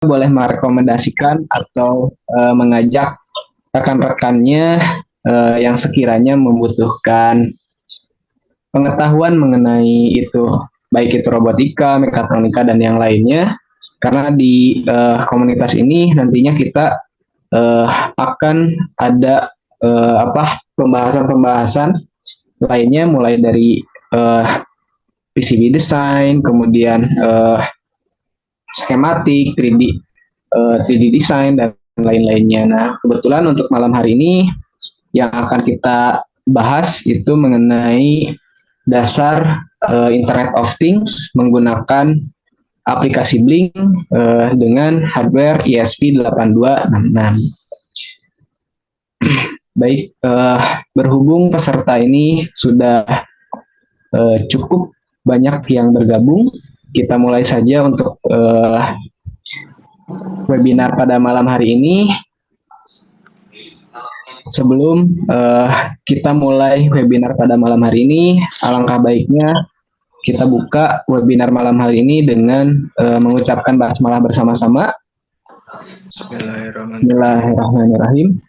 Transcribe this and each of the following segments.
boleh merekomendasikan atau mengajak rekan-rekannya yang sekiranya membutuhkan pengetahuan mengenai itu, baik itu robotika, mekatronika, dan yang lainnya. Karena di komunitas ini nantinya kita akan ada pembahasan-pembahasan lainnya, mulai dari PCB design, kemudian skematik, 3D design, dan lain-lainnya. Nah, kebetulan untuk malam hari ini yang akan kita bahas itu mengenai dasar Internet of Things menggunakan aplikasi Blink dengan hardware ESP8266. Baik, berhubung peserta ini sudah cukup banyak yang bergabung, kita mulai saja untuk webinar pada malam hari ini. Sebelum kita mulai webinar pada malam hari ini, alangkah baiknya kita buka webinar malam hari ini dengan mengucapkan basmalah bersama-sama. Bismillahirrahmanirrahim.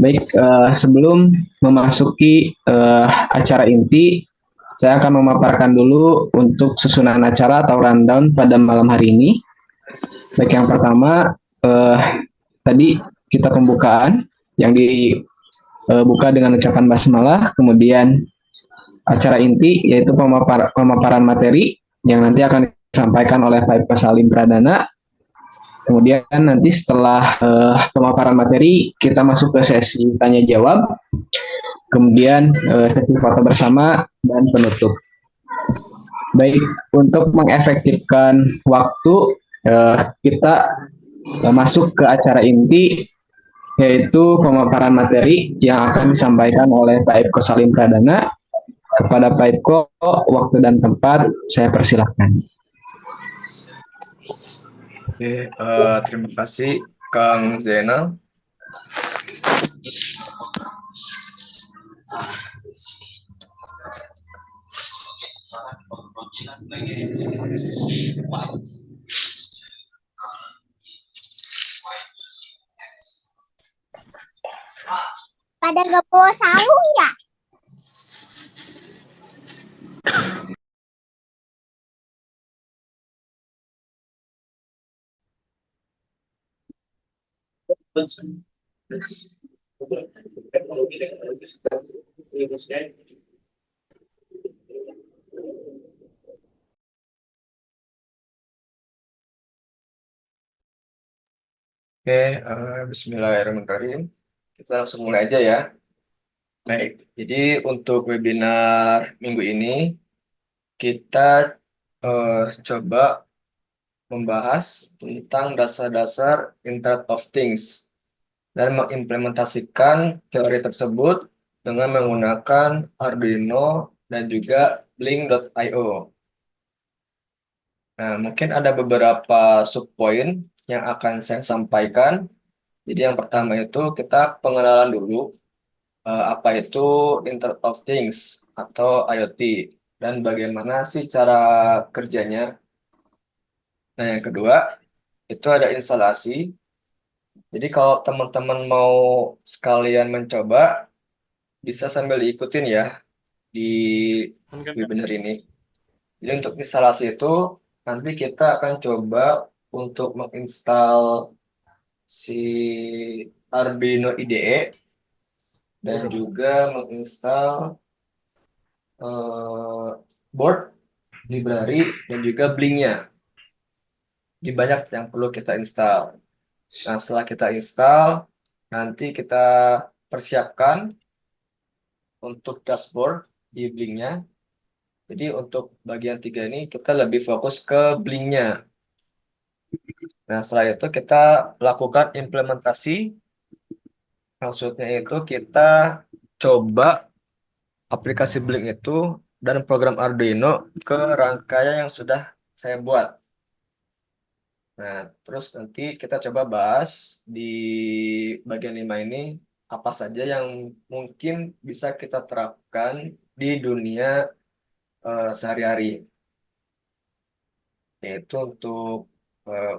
Baik, sebelum memasuki acara inti, saya akan memaparkan dulu untuk susunan acara atau rundown pada malam hari ini. Baik, yang pertama, tadi kita pembukaan yang dibuka dengan ucapan basmalah, kemudian acara inti yaitu pemaparan materi yang nanti akan disampaikan oleh Pak Eko Salim Pradana. Kemudian nanti setelah pemaparan materi, kita masuk ke sesi tanya jawab, kemudian sesi foto bersama, dan penutup. Baik, untuk mengefektifkan waktu, kita masuk ke acara inti, yaitu pemaparan materi yang akan disampaikan oleh Pak Eko Salim Pradana. Kepada Pak Eko, waktu dan tempat saya persilahkan. Oke, terima kasih Kang Zainal. Pada nggak bawa sarung ya? Oke, Bismillahirrahmanirrahim. Kita langsung mulai aja ya. Baik, jadi untuk webinar minggu ini kita coba membahas tentang dasar-dasar Internet of Things dan mengimplementasikan teori tersebut dengan menggunakan Arduino dan juga Blink.io. Nah, mungkin ada beberapa subpoint yang akan saya sampaikan. Jadi yang pertama itu kita pengenalan dulu apa itu Internet of Things atau IoT dan bagaimana sih cara kerjanya. Nah, yang kedua itu ada instalasi. Jadi kalau teman-teman mau sekalian mencoba, bisa sambil diikutin ya di webinar ini. Jadi untuk instalasi itu nanti kita akan coba untuk menginstal si Arduino IDE dan juga menginstal board, library, dan juga Blink-nya. Jadi banyak yang perlu kita install. Nah, setelah kita install, nanti kita persiapkan untuk dashboard di Blink-nya. Jadi untuk bagian 3 ini kita lebih fokus ke Blink-nya. Nah, setelah itu kita lakukan implementasi. Maksudnya itu kita coba aplikasi Blink itu dan program Arduino ke rangkaian yang sudah saya buat. Nah, terus nanti kita coba bahas di bagian 5 ini apa saja yang mungkin bisa kita terapkan di dunia sehari-hari. Yaitu untuk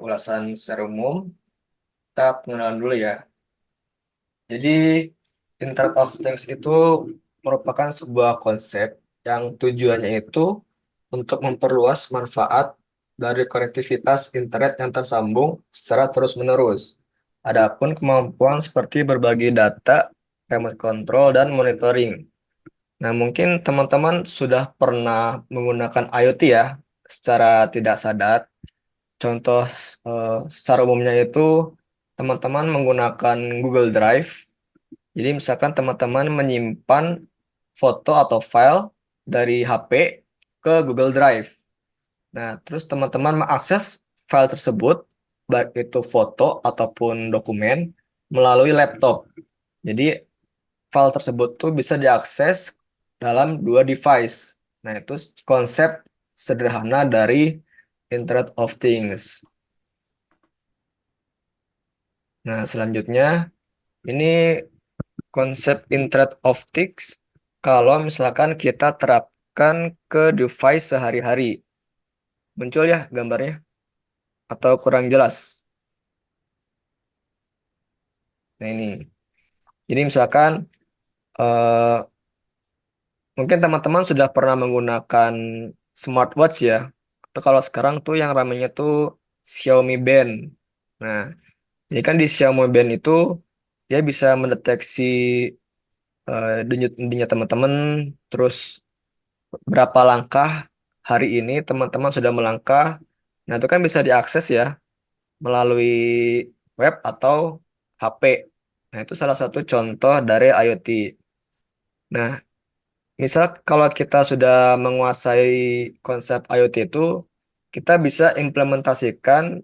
ulasan secara umum, kita pengenalan dulu ya. Jadi, Internet of Things itu merupakan sebuah konsep yang tujuannya itu untuk memperluas manfaat dari konektivitas internet yang tersambung secara terus-menerus. Adapun kemampuan seperti berbagi data, remote control, dan monitoring. Nah, mungkin teman-teman sudah pernah menggunakan IoT ya secara tidak sadar. Contoh secara umumnya itu teman-teman menggunakan Google Drive. Jadi misalkan teman-teman menyimpan foto atau file dari HP ke Google Drive. Nah, terus teman-teman mengakses file tersebut, baik itu foto ataupun dokumen, melalui laptop. Jadi file tersebut tuh bisa diakses dalam dua device. Nah, itu konsep sederhana dari Internet of Things. Nah, selanjutnya ini konsep Internet of Things kalau misalkan kita terapkan ke device sehari-hari. Muncul ya gambarnya? Atau kurang jelas? Nah, ini. Jadi misalkan eh, mungkin teman-teman sudah pernah menggunakan smartwatch ya. Atau kalau sekarang tuh yang ramainya tuh Xiaomi Band. Nah, jadi kan di Xiaomi Band itu dia bisa mendeteksi denyut-denyutnya teman-teman, terus berapa langkah hari ini teman-teman sudah melangkah. Nah, itu kan bisa diakses ya melalui web atau HP. Nah, itu salah satu contoh dari IoT. Nah, misal kalau kita sudah menguasai konsep IoT itu, kita bisa implementasikan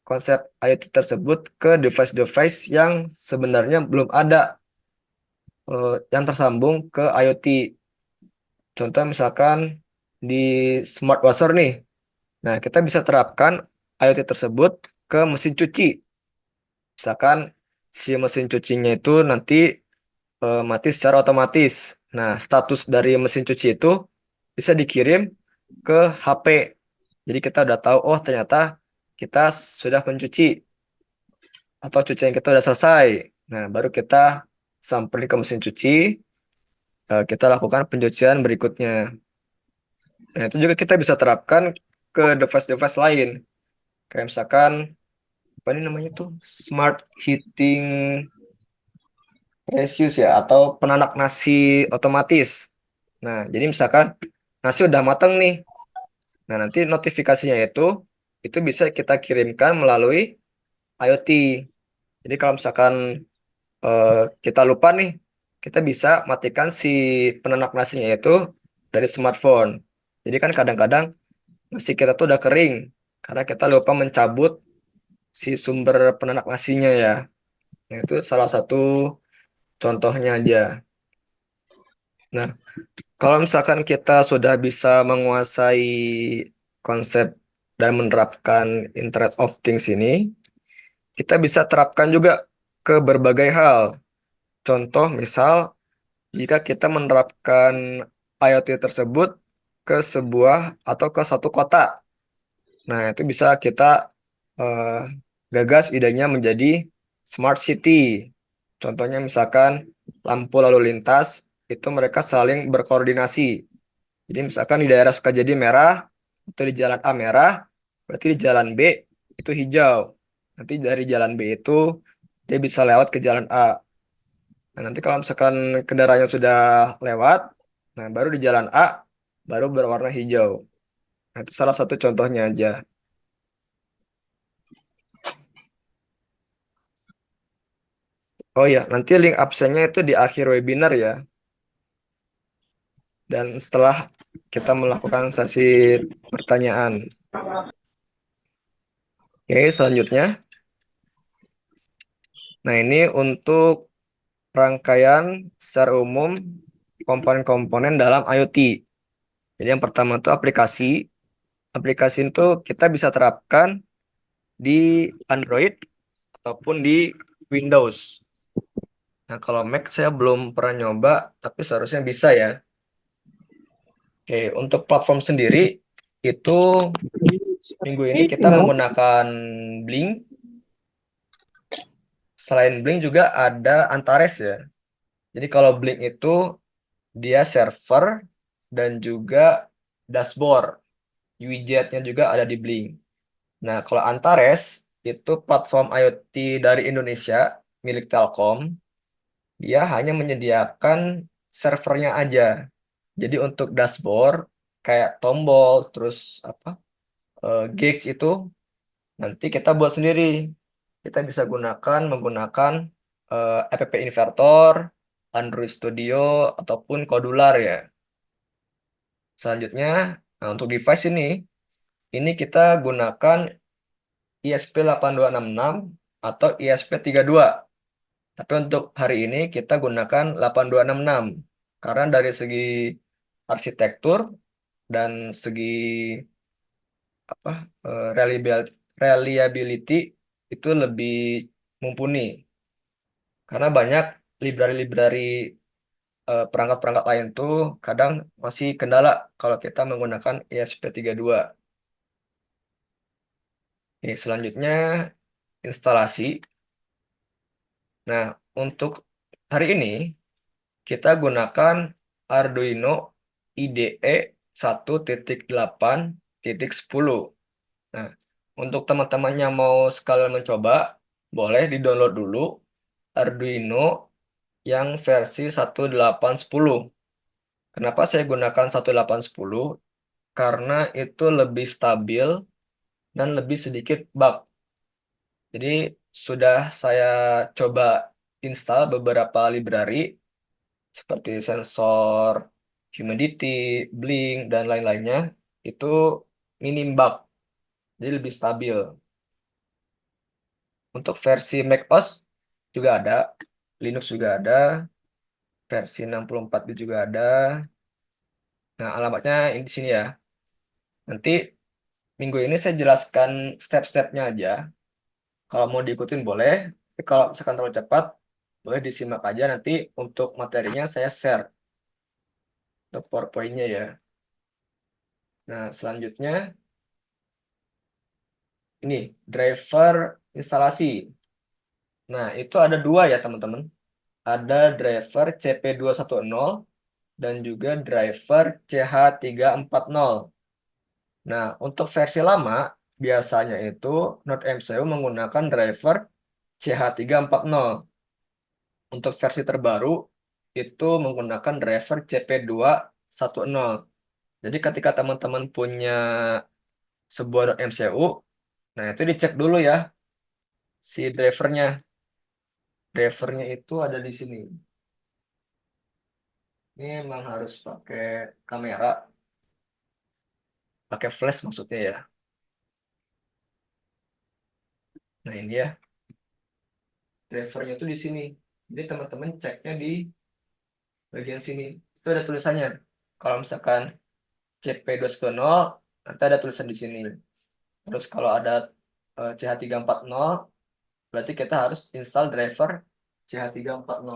konsep IoT tersebut ke device-device yang sebenarnya belum ada yang tersambung ke IoT. Contoh misalkan di smart washer nih. Nah, kita bisa terapkan IoT tersebut ke mesin cuci. Misalkan si mesin cucinya itu nanti mati secara otomatis. Nah, status dari mesin cuci itu bisa dikirim ke HP. Jadi kita udah tahu, oh ternyata kita sudah mencuci atau cucian kita udah selesai. Nah, baru kita samperin ke mesin cuci, kita lakukan pencucian berikutnya. Nah, itu juga kita bisa terapkan ke device-device lain. Kayak misalkan, apa ini namanya tuh? Smart Heating Precious ya, atau penanak nasi otomatis. Nah, jadi misalkan nasi udah matang nih. Nah, nanti notifikasinya itu bisa kita kirimkan melalui IoT. Jadi kalau misalkan eh, kita lupa nih, kita bisa matikan si penanak nasinya itu dari smartphone. Jadi kan kadang-kadang nasi kita tuh udah kering karena kita lupa mencabut si sumber penanak nasinya ya. Nah, itu salah satu contohnya aja. Nah, kalau misalkan kita sudah bisa menguasai konsep dan menerapkan Internet of Things ini, kita bisa terapkan juga ke berbagai hal. Contoh, misal jika kita menerapkan IoT tersebut ke sebuah atau ke satu kota. Nah, itu bisa kita eh, gagas idenya menjadi smart city. Contohnya misalkan lampu lalu lintas itu mereka saling berkoordinasi. Jadi misalkan di daerah Sukajadi merah, atau di jalan A merah, berarti di jalan B itu hijau. Nanti dari jalan B itu dia bisa lewat ke jalan A. Nah, nanti kalau misalkan kendaraannya sudah lewat, nah baru di jalan A baru berwarna hijau. Nah, itu salah satu contohnya aja. Oh ya, nanti link absennya itu di akhir webinar ya. Dan setelah kita melakukan sesi pertanyaan. Oke, selanjutnya. Nah, ini untuk rangkaian secara umum komponen-komponen dalam IoT. Jadi yang pertama itu aplikasi. Aplikasi itu kita bisa terapkan di Android ataupun di Windows. Nah, kalau Mac saya belum pernah nyoba, tapi seharusnya bisa ya. Oke, untuk platform sendiri itu minggu ini kita menggunakan Blink. Selain Blink juga ada Antares ya. Jadi kalau Blink itu dia server dan juga dashboard. Widgetnya juga ada di Blink. Nah, kalau Antares itu platform IoT dari Indonesia milik Telkom. Dia hanya menyediakan servernya aja. Jadi untuk dashboard kayak tombol terus apa gauge itu nanti kita buat sendiri. Kita bisa menggunakan app inverter, Android Studio ataupun Kodular ya. Selanjutnya, nah untuk device ini kita gunakan ISP8266 atau ISP32. Tapi untuk hari ini kita gunakan 8266 karena dari segi arsitektur dan segi apa reliability itu lebih mumpuni karena banyak library-library perangkat-perangkat lain tuh kadang masih kendala kalau kita menggunakan ESP32. Oke, selanjutnya instalasi. Nah, untuk hari ini kita gunakan Arduino IDE 1.8.10. Nah, untuk teman-teman yang mau sekalian mencoba, boleh di-download dulu Arduino yang versi 1.8.10. Kenapa saya gunakan 1.8.10? Karena itu lebih stabil dan lebih sedikit bug. Jadi sudah saya coba install beberapa library seperti sensor, humidity, blink, dan lain-lainnya. Itu minim bug, jadi lebih stabil. Untuk versi macOS juga ada, Linux juga ada, versi 64 bit juga ada. Nah, alamatnya ini di sini ya. Nanti minggu ini saya jelaskan step-stepnya aja. Kalau mau diikutin boleh, tapi kalau misalkan terlalu cepat, boleh disimak aja nanti untuk materinya saya share untuk PowerPoint-nya ya. Nah, selanjutnya ini driver instalasi. Nah, itu ada dua ya teman-teman. Ada driver CP210 dan juga driver CH340. Nah, untuk versi lama, biasanya itu Node MCU menggunakan driver CH340. Untuk versi terbaru, itu menggunakan driver CP210. Jadi ketika teman-teman punya sebuah Node MCU, nah itu dicek dulu ya, si drivernya. Drivernya itu ada di sini. Ini memang harus pakai kamera, pakai flash maksudnya ya. Nah ini ya, drivernya itu di sini. Jadi teman-teman ceknya di bagian sini. Itu ada tulisannya. Kalau misalkan CP210, nanti ada tulisan di sini. Terus kalau ada CH340, berarti kita harus install driver CH340.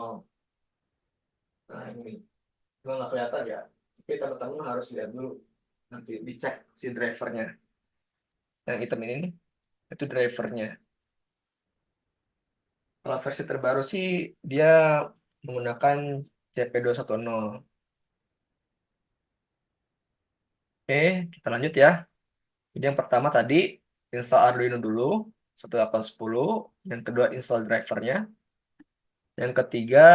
Nah ini, itu nggak kelihatan ya. Tapi teman-teman harus lihat dulu. Nanti dicek si drivernya. Yang hitam ini nih, itu drivernya. Kalau versi terbaru sih dia menggunakan CP210. Oke, kita lanjut ya. Jadi yang pertama tadi install Arduino dulu 1.8.10, yang kedua install drivernya, yang ketiga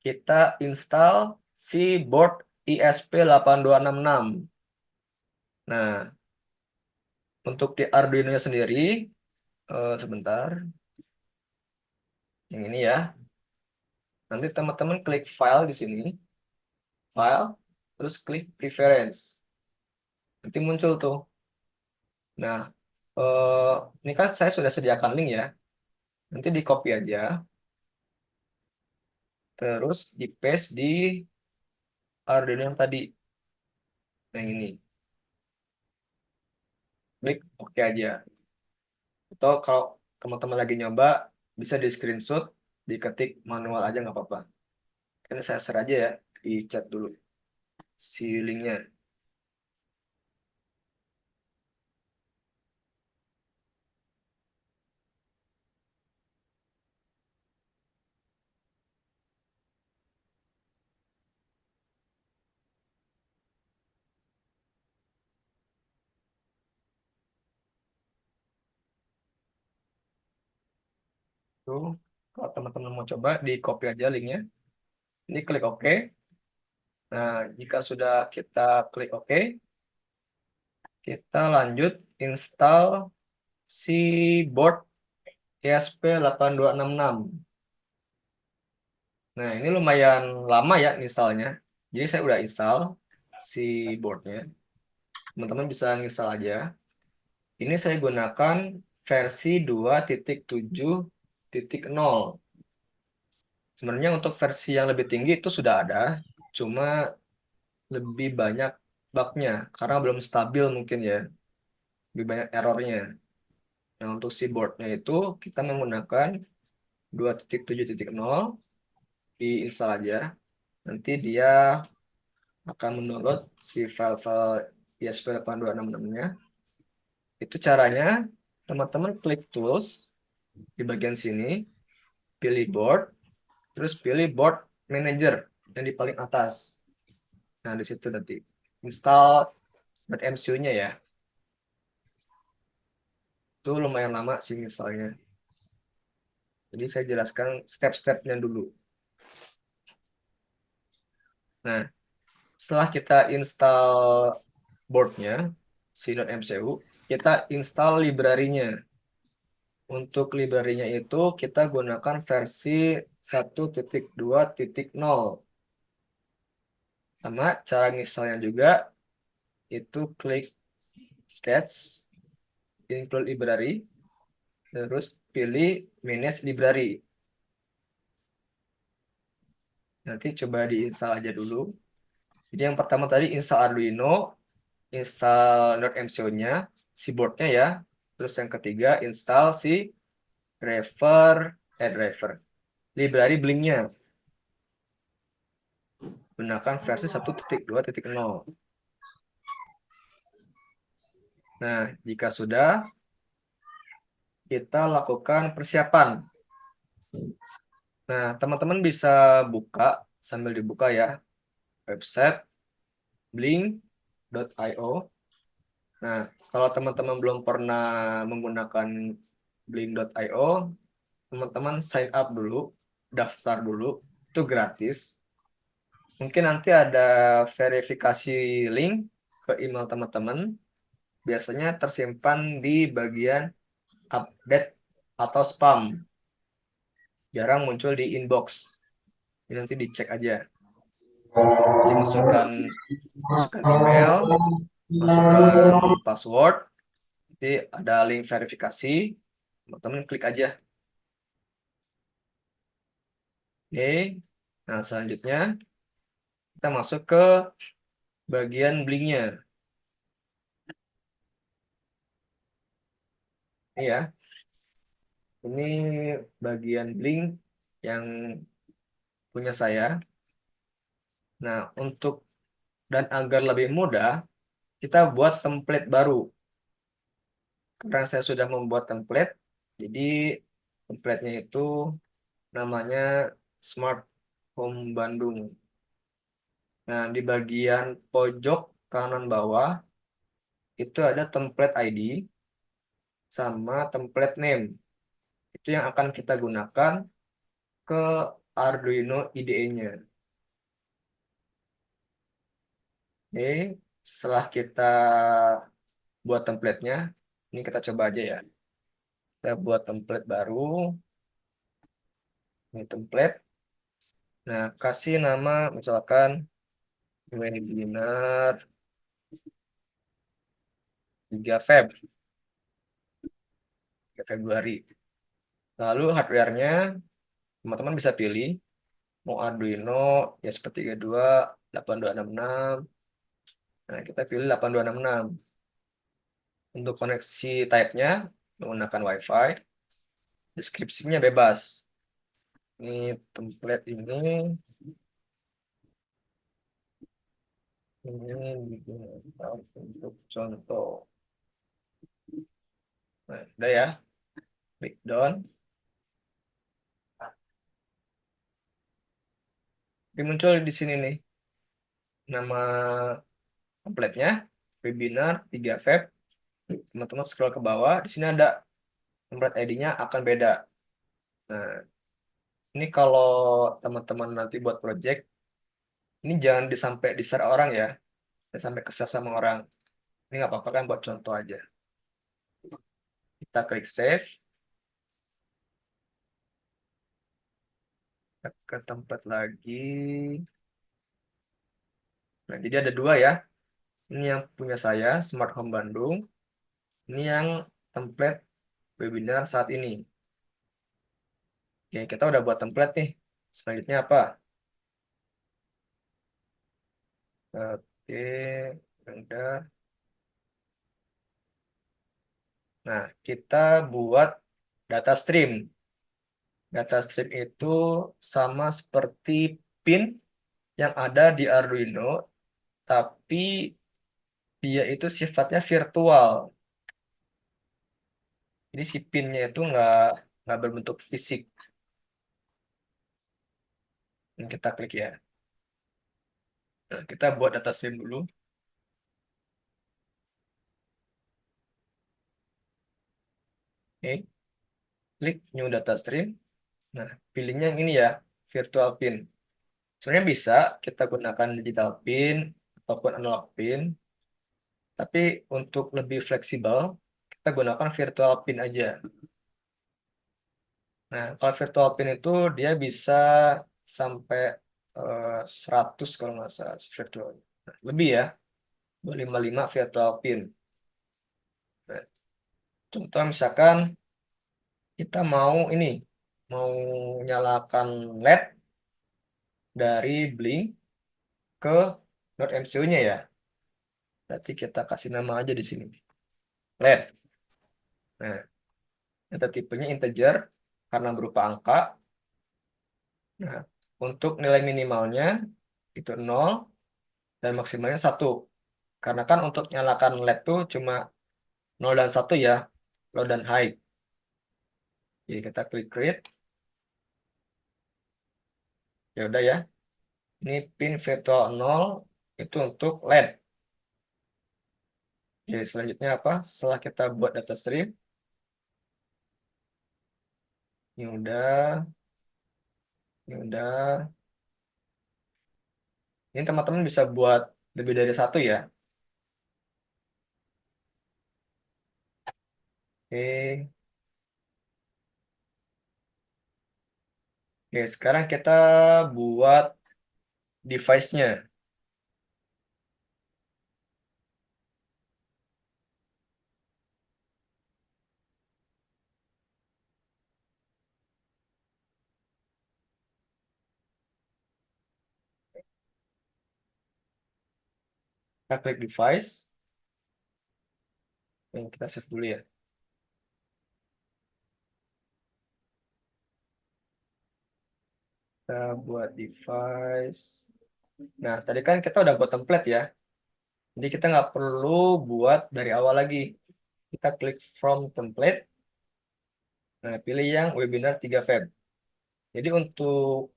kita install si board ISP8266. Nah, untuk di Arduino-nya sendiri sebentar. Yang ini ya. Nanti teman-teman klik file di sini, file, terus klik preference. Nanti muncul tuh. Nah, ini kan saya sudah sediakan link ya. Nanti di copy aja, terus di paste di Arduino yang tadi, yang ini. Klik oke aja. Atau kalau teman-teman lagi nyoba, bisa di screenshot, diketik manual aja nggak apa-apa. Ini saya share aja ya, di chat dulu si linknya. Tuh, kalau teman-teman mau coba, di copy aja linknya. Ini klik OK. Nah, jika sudah kita klik OK, kita lanjut install si board ESP8266. Nah, ini lumayan lama ya installnya. Jadi saya udah install si boardnya. Teman-teman bisa install aja. Ini saya gunakan versi 2.7.0. Sebenarnya untuk versi yang lebih tinggi itu sudah ada, cuma lebih banyak bugnya karena belum stabil mungkin ya, lebih banyak errornya. Nah, untuk si boardnya itu kita menggunakan 2.7.0, diinstal aja. Nanti dia akan mendownload si file-file ESP8266-nya. Itu caranya, teman-teman klik tools di bagian sini, pilih board, terus pilih board manager yang di paling atas. Nah, di situ nanti install .mcu-nya ya. Itu lumayan lama sih misalnya. Jadi saya jelaskan step-stepnya dulu. Nah, setelah kita install boardnya, si .mcu, kita install library-nya. Untuk library-nya itu kita gunakan versi 1.2.0. Sama cara installnya juga, itu klik sketch, include library, terus pilih manage library. Nanti coba diinstal aja dulu. Jadi yang pertama tadi install Arduino, install .mco-nya, si boardnya ya. Terus yang ketiga install si driver, library Blink-nya. Gunakan versi 1.2.0. Nah, jika sudah, kita lakukan persiapan. Nah, teman-teman bisa buka, sambil dibuka ya, website blink.io. Nah, kalau teman-teman belum pernah menggunakan blink.io, teman-teman sign up dulu, daftar dulu, itu gratis. Mungkin nanti ada verifikasi link ke email teman-teman, biasanya tersimpan di bagian update atau spam, jarang muncul di inbox. Ini nanti dicek aja. Jadi masukkan email, masukkan password, nanti ada link verifikasi, teman-teman klik aja. Oke, nah selanjutnya kita masuk ke bagian blinknya. Ini ya, ini bagian blink yang punya saya. Nah, dan agar lebih mudah, kita buat template baru. Karena saya sudah membuat template, jadi template-nya itu namanya Smart Home Bandung. Nah, di bagian pojok kanan bawah itu ada template ID sama template name. Itu yang akan kita gunakan ke Arduino IDE-nya. Oke, setelah kita buat template-nya, ini kita coba aja ya. Kita buat template baru. Ini template. Nah, kasih nama misalkan webinar 3 Februari. Lalu hardware-nya teman-teman bisa pilih mau Arduino ya seperti 32, 8266. Nah, kita pilih 8266. Untuk koneksi type-nya menggunakan WiFi. Deskripsinya bebas. Ini template ini digunakan untuk contoh. Nah, udah ya, breakdown. Ini muncul di sini nih nama template-nya webinar 3 Feb. Teman-teman scroll ke bawah, di sini ada template ID-nya akan beda. Nah, ini kalau teman-teman nanti buat project, ini jangan disampai di-share orang ya, jangan sampai kesel sama orang. Ini nggak apa-apa kan buat contoh aja. Kita klik save, kita ke tempat lagi. Nah, jadi ada dua ya. Ini yang punya saya, Smart Home Bandung. Ini yang template webinar saat ini. Oke, kita udah buat template nih. Selanjutnya apa? Oke, udah. Nah, kita buat data stream. Data stream itu sama seperti pin yang ada di Arduino, tapi dia itu sifatnya virtual. Jadi si pinnya itu nggak berbentuk fisik. Ini kita klik ya. Nah, kita buat data stream dulu. Oke, klik new data stream. Nah, pilihnya yang ini ya, virtual pin. Sebenarnya bisa kita gunakan digital pin ataupun analog pin, tapi untuk lebih fleksibel, kita gunakan virtual pin aja. Nah, kalau virtual pin itu dia bisa sampai 100 kalau nggak salah virtual. Nah, lebih ya, 255 virtual pin. Nah, contoh misalkan kita mau ini, mau nyalakan LED dari Blink ke node MCU-nya ya. Berarti kita kasih nama aja di sini, LED. Nah, data tipenya integer karena berupa angka. Nah, untuk nilai minimalnya itu 0 dan maksimalnya 1. Karena kan untuk nyalakan LED tuh cuma 0 dan 1 ya, low dan high. Jadi kita klik create. Ya udah ya. Ini pin virtual 0 itu untuk LED. Jadi selanjutnya apa? Setelah kita buat data stream, ini udah, ini udah. Ini teman-teman bisa buat lebih dari satu ya. Oke. Oke, sekarang kita buat device-nya. Kita klik device. Yang kita save dulu ya. Kita buat device. Nah, tadi kan kita udah buat template ya. Jadi kita nggak perlu buat dari awal lagi. Kita klik from template. Nah, pilih yang webinar 3 Feb. Jadi untuk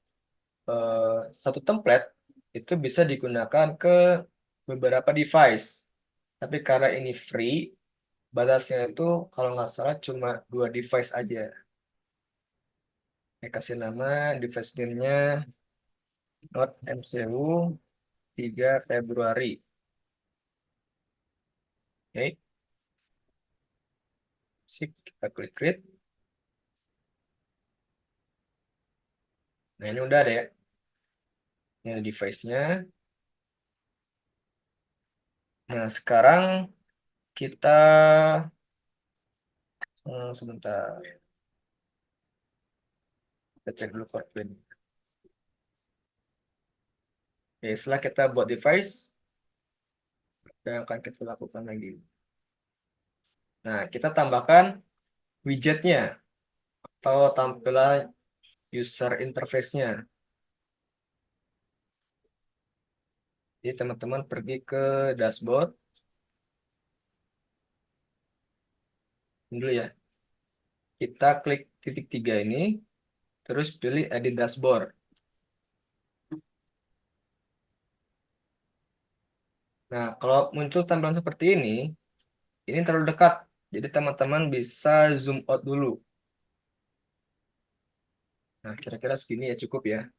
satu template itu bisa digunakan ke beberapa device. Tapi karena ini free, batasnya itu kalau nggak salah cuma 2 device aja. Saya kasih nama device name-nya Node MCU 3 Februari. Oke, sip, kita klik create. Nah, ini udah ada ya. Ini ada device-nya. Nah, sekarang kita sebentar. Kita cek dulu Kotlin. Oke, setelah kita buat device, yang akan kita lakukan lagi. Nah, kita tambahkan widgetnya atau tampilan user interface-nya. Jadi teman-teman pergi ke dashboard. Ini dulu ya. Kita klik titik 3 ini, terus pilih edit dashboard. Nah, kalau muncul tampilan seperti ini terlalu dekat. Jadi teman-teman bisa zoom out dulu. Nah, kira-kira segini ya cukup ya.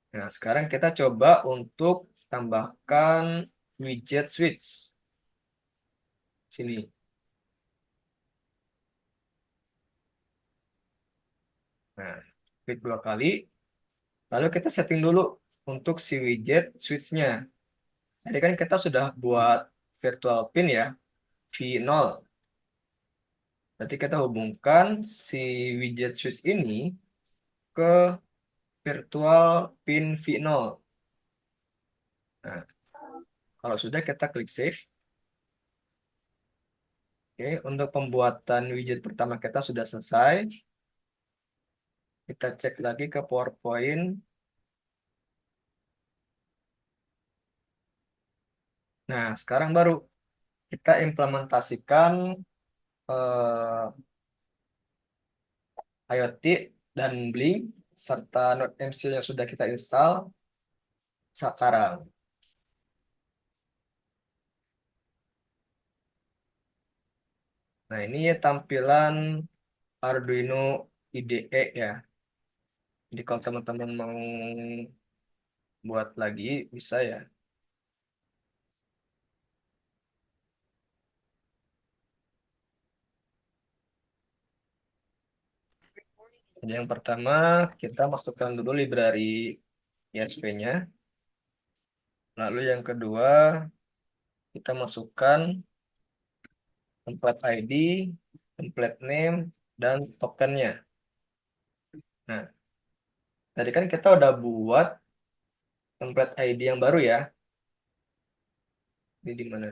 Nah, sekarang kita coba untuk tambahkan widget switch. Sini. Nah, klik 2 kali. Lalu kita setting dulu untuk si widget switch-nya. Tadi kan kita sudah buat virtual pin ya, V0. Berarti kita hubungkan si widget switch ini ke virtual pin V0. Nah, kalau sudah kita klik save. Oke, untuk pembuatan widget pertama kita sudah selesai. Kita cek lagi ke PowerPoint. Nah, sekarang baru kita implementasikan IoT dan Blink serta NodeMCU yang sudah kita install sekarang. Nah, ini ya tampilan Arduino IDE ya. Jadi kalau teman-teman mau buat lagi, bisa ya. Jadi yang pertama, kita masukkan dulu library ISP-nya. Lalu yang kedua, kita masukkan template ID, template name, dan tokennya. Nah, tadi kan kita udah buat template ID yang baru ya. Ini di mana?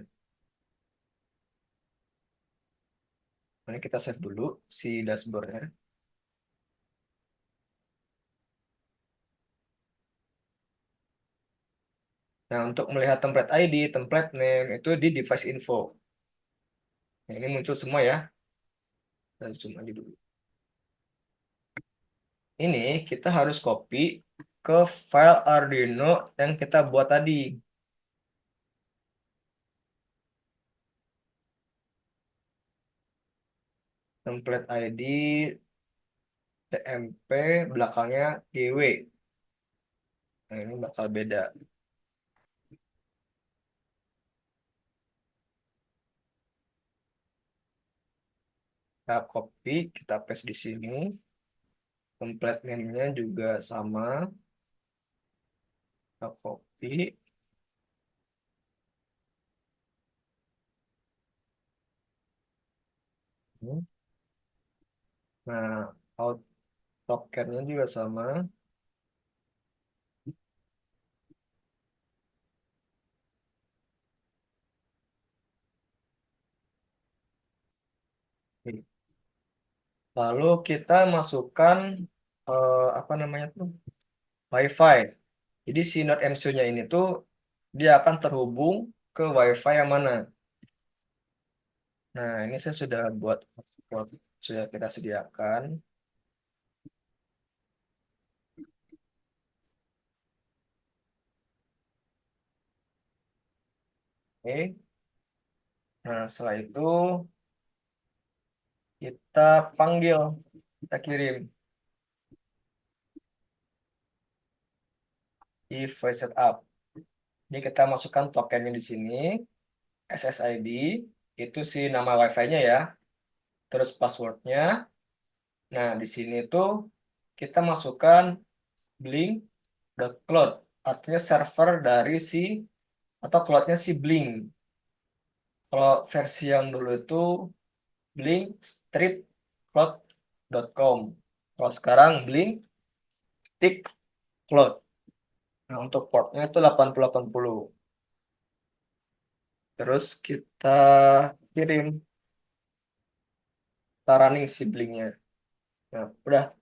Ini kita save dulu si dashboardnya. Nah, untuk melihat template ID, template name, itu di device info. Nah, ini muncul semua ya. Kita zoom aja dulu. Ini kita harus copy ke file Arduino yang kita buat tadi. Template ID, TMP, belakangnya GW. Nah, ini bakal beda. Kita copy, kita paste di sini. Template name-nya juga sama. Kita copy. Nah, out token-nya juga sama. Lalu kita masukkan apa namanya tuh WiFi. Jadi si Node MCU-nya ini tuh dia akan terhubung ke WiFi yang mana. Nah, ini saya sudah buat hotspot, sudah kita sediakan. Oke. Nah, setelah itu kita panggil, kita kirim di voice setup. Jadi kita masukkan tokennya di sini, SSID, itu si nama WiFi-nya ya, terus passwordnya. Nah, di sini tuh kita masukkan blink.cloud, artinya server dari si atau cloud-nya si Blink. Kalau versi yang dulu itu blink-cloud.com. Kalau sekarang blink-cloud. Nah, untuk portnya itu 8080. Terus kita kirim, kita running si Blink-nya. Nah, udah.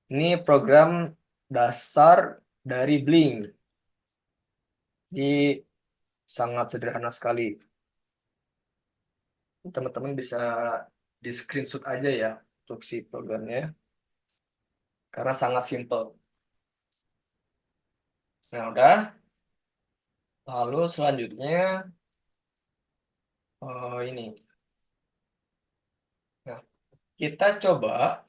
Ini program dasar dari Blink. Jadi sangat sederhana sekali. Teman-teman bisa di screenshot aja ya untuk si programnya. Karena sangat simple. Nah, udah. Lalu selanjutnya ini. Nah, kita coba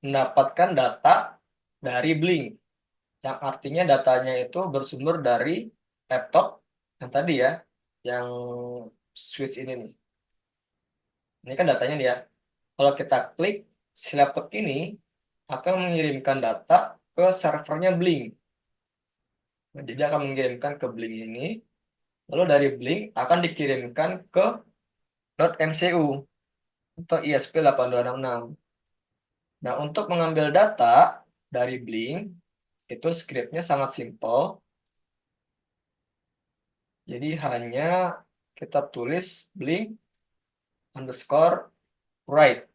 mendapatkan data dari Blink, yang artinya datanya itu bersumber dari laptop yang tadi ya, yang switch ini nih. Ini kan datanya nih ya. Kalau kita klik, si laptop ini akan mengirimkan data ke servernya Blink. Nah, jadi akan mengirimkan ke Blink ini, lalu dari Blink akan dikirimkan ke .mcu atau ISP8266. Nah, untuk mengambil data dari Blink, itu scriptnya sangat simpel. Jadi hanya kita tulis Blink underscore write.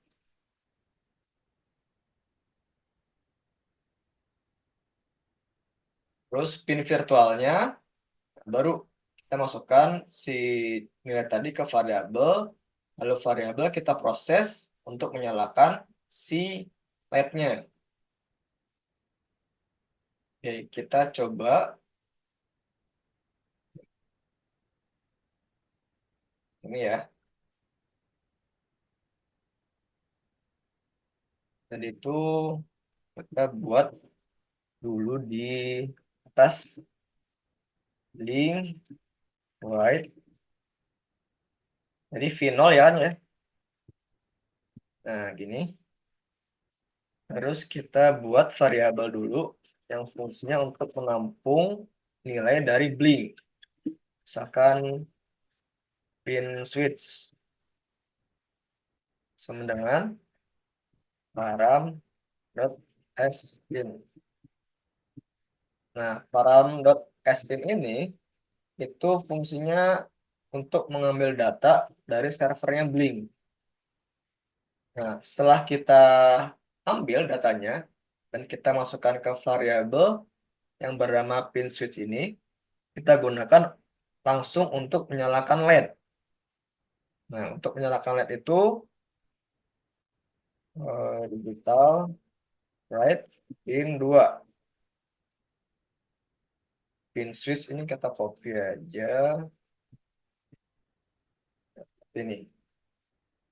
Terus pin virtualnya baru kita masukkan si nilai tadi ke variabel, lalu variabel kita proses untuk menyalakan si LED-nya. Oke, kita coba ini ya. Jadi itu kita buat dulu di atas link right. Jadi V0 ya kan ya. Nah, gini. Terus kita buat variabel dulu yang fungsinya untuk menampung nilai dari Blink. Misalkan pin switch sama dengan param.sin. Nah, param.sin ini itu fungsinya untuk mengambil data dari servernya Blink. Nah, setelah kita ambil datanya dan kita masukkan ke variabel yang bernama pin switch ini, kita gunakan langsung untuk menyalakan LED. Nah, untuk menyalakan LED itu digital right pin 2. Pin switch ini kita copy aja ini.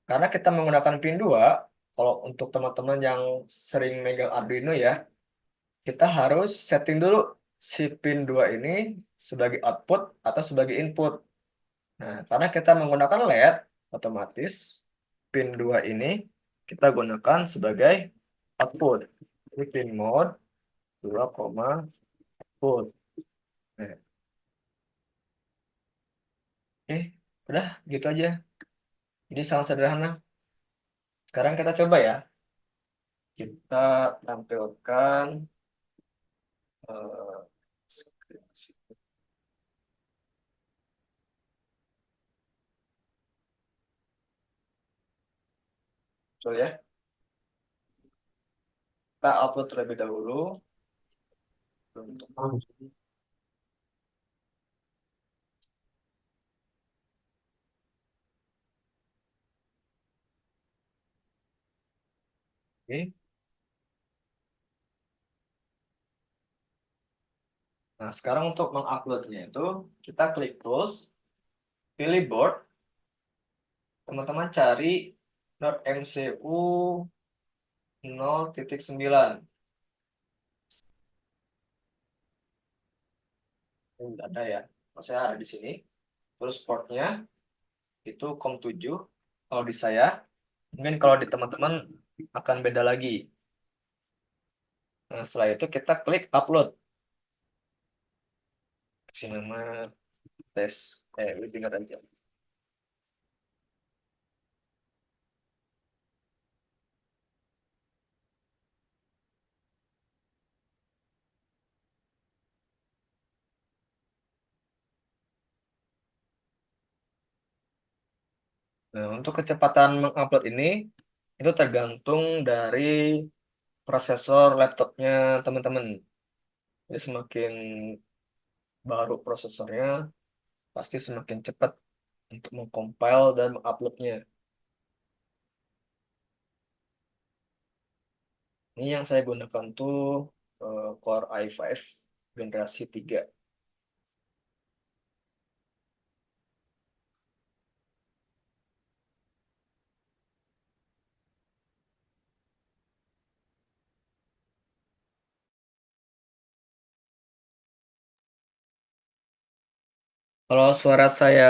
Karena kita menggunakan pin 2, kalau untuk teman-teman yang sering megang Arduino ya, kita harus setting dulu si pin 2 ini sebagai output atau sebagai input. Nah, karena kita menggunakan LED, otomatis pin 2 ini kita gunakan sebagai output. Ini pin mode 2, output. Nah, oke, udah gitu aja. Jadi sangat sederhana. Sekarang kita coba ya. Kita tampilkan eh, screen. So ya, kita upload terlebih dahulu. Untuk Oke. Nah, sekarang untuk menguploadnya itu kita klik tools, pilih board, teman-teman cari .mcu 0.9. Ini udah ada ya. Saya ada di sini. Terus portnya itu COM7 kalau di saya. Mungkin kalau di teman-teman akan beda lagi. Nah, setelah itu kita klik upload. Kasih nama tes webinar aja. Nah, untuk kecepatan mengupload ini itu tergantung dari prosesor laptopnya teman-teman. Jadi semakin baru prosesornya, pasti semakin cepat untuk mengcompile dan menguploadnya. Ini yang saya gunakan tuh Core i5 generasi 3. Kalau suara saya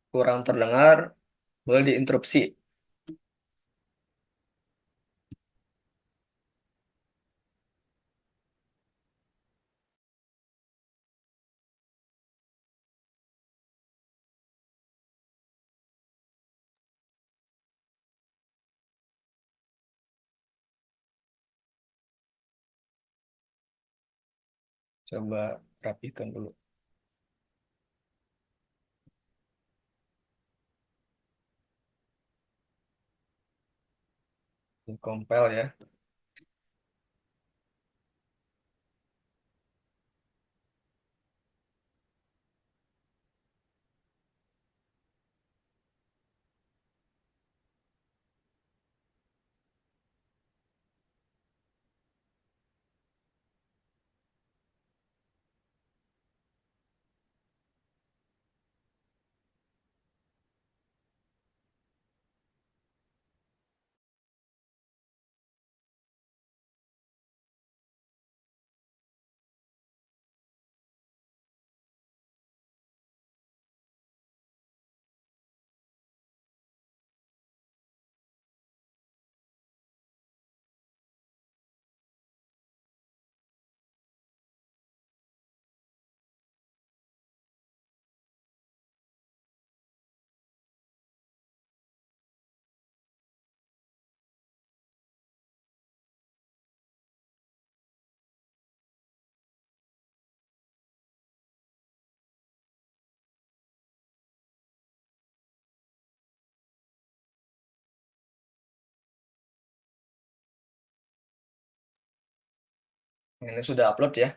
kurang terdengar, boleh diinterupsi. Coba rapikan dulu. Compile ya. Ini sudah upload ya.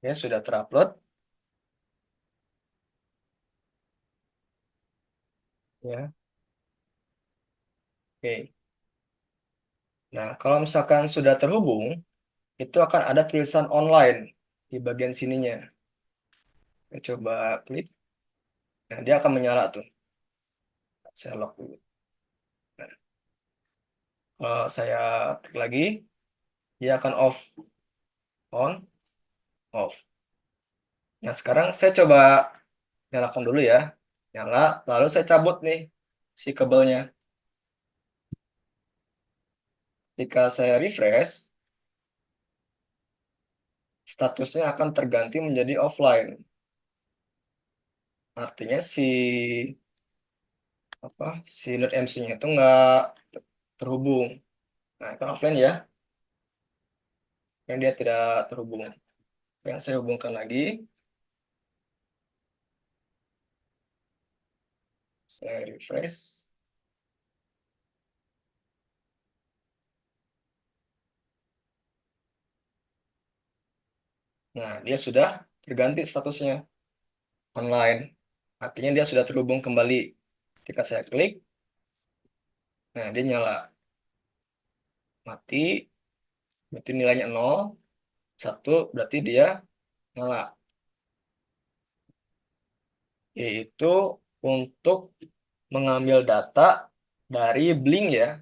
Ya, sudah terupload. Ya, oke. Nah, kalau misalkan sudah terhubung, itu akan ada tulisan online di bagian sininya. Saya coba klik. Nah, dia akan menyala tuh. Saya lock dulu. Nah, kalau saya klik lagi, dia akan off, on, off. Nah, sekarang saya coba nyalakan dulu ya. Nyala, lalu saya cabut nih si kabelnya. Ketika saya refresh, statusnya akan terganti menjadi offline. Artinya si node MC-nya itu nggak terhubung. Nah, kan offline ya, yang dia tidak terhubung. Yang saya hubungkan lagi, saya refresh. Nah, dia sudah terganti statusnya online. Artinya dia sudah terhubung kembali. Ketika saya klik, nah dia nyala. Mati, berarti nilainya 0. 1 berarti dia nyala. Yaitu untuk mengambil data dari Blink ya.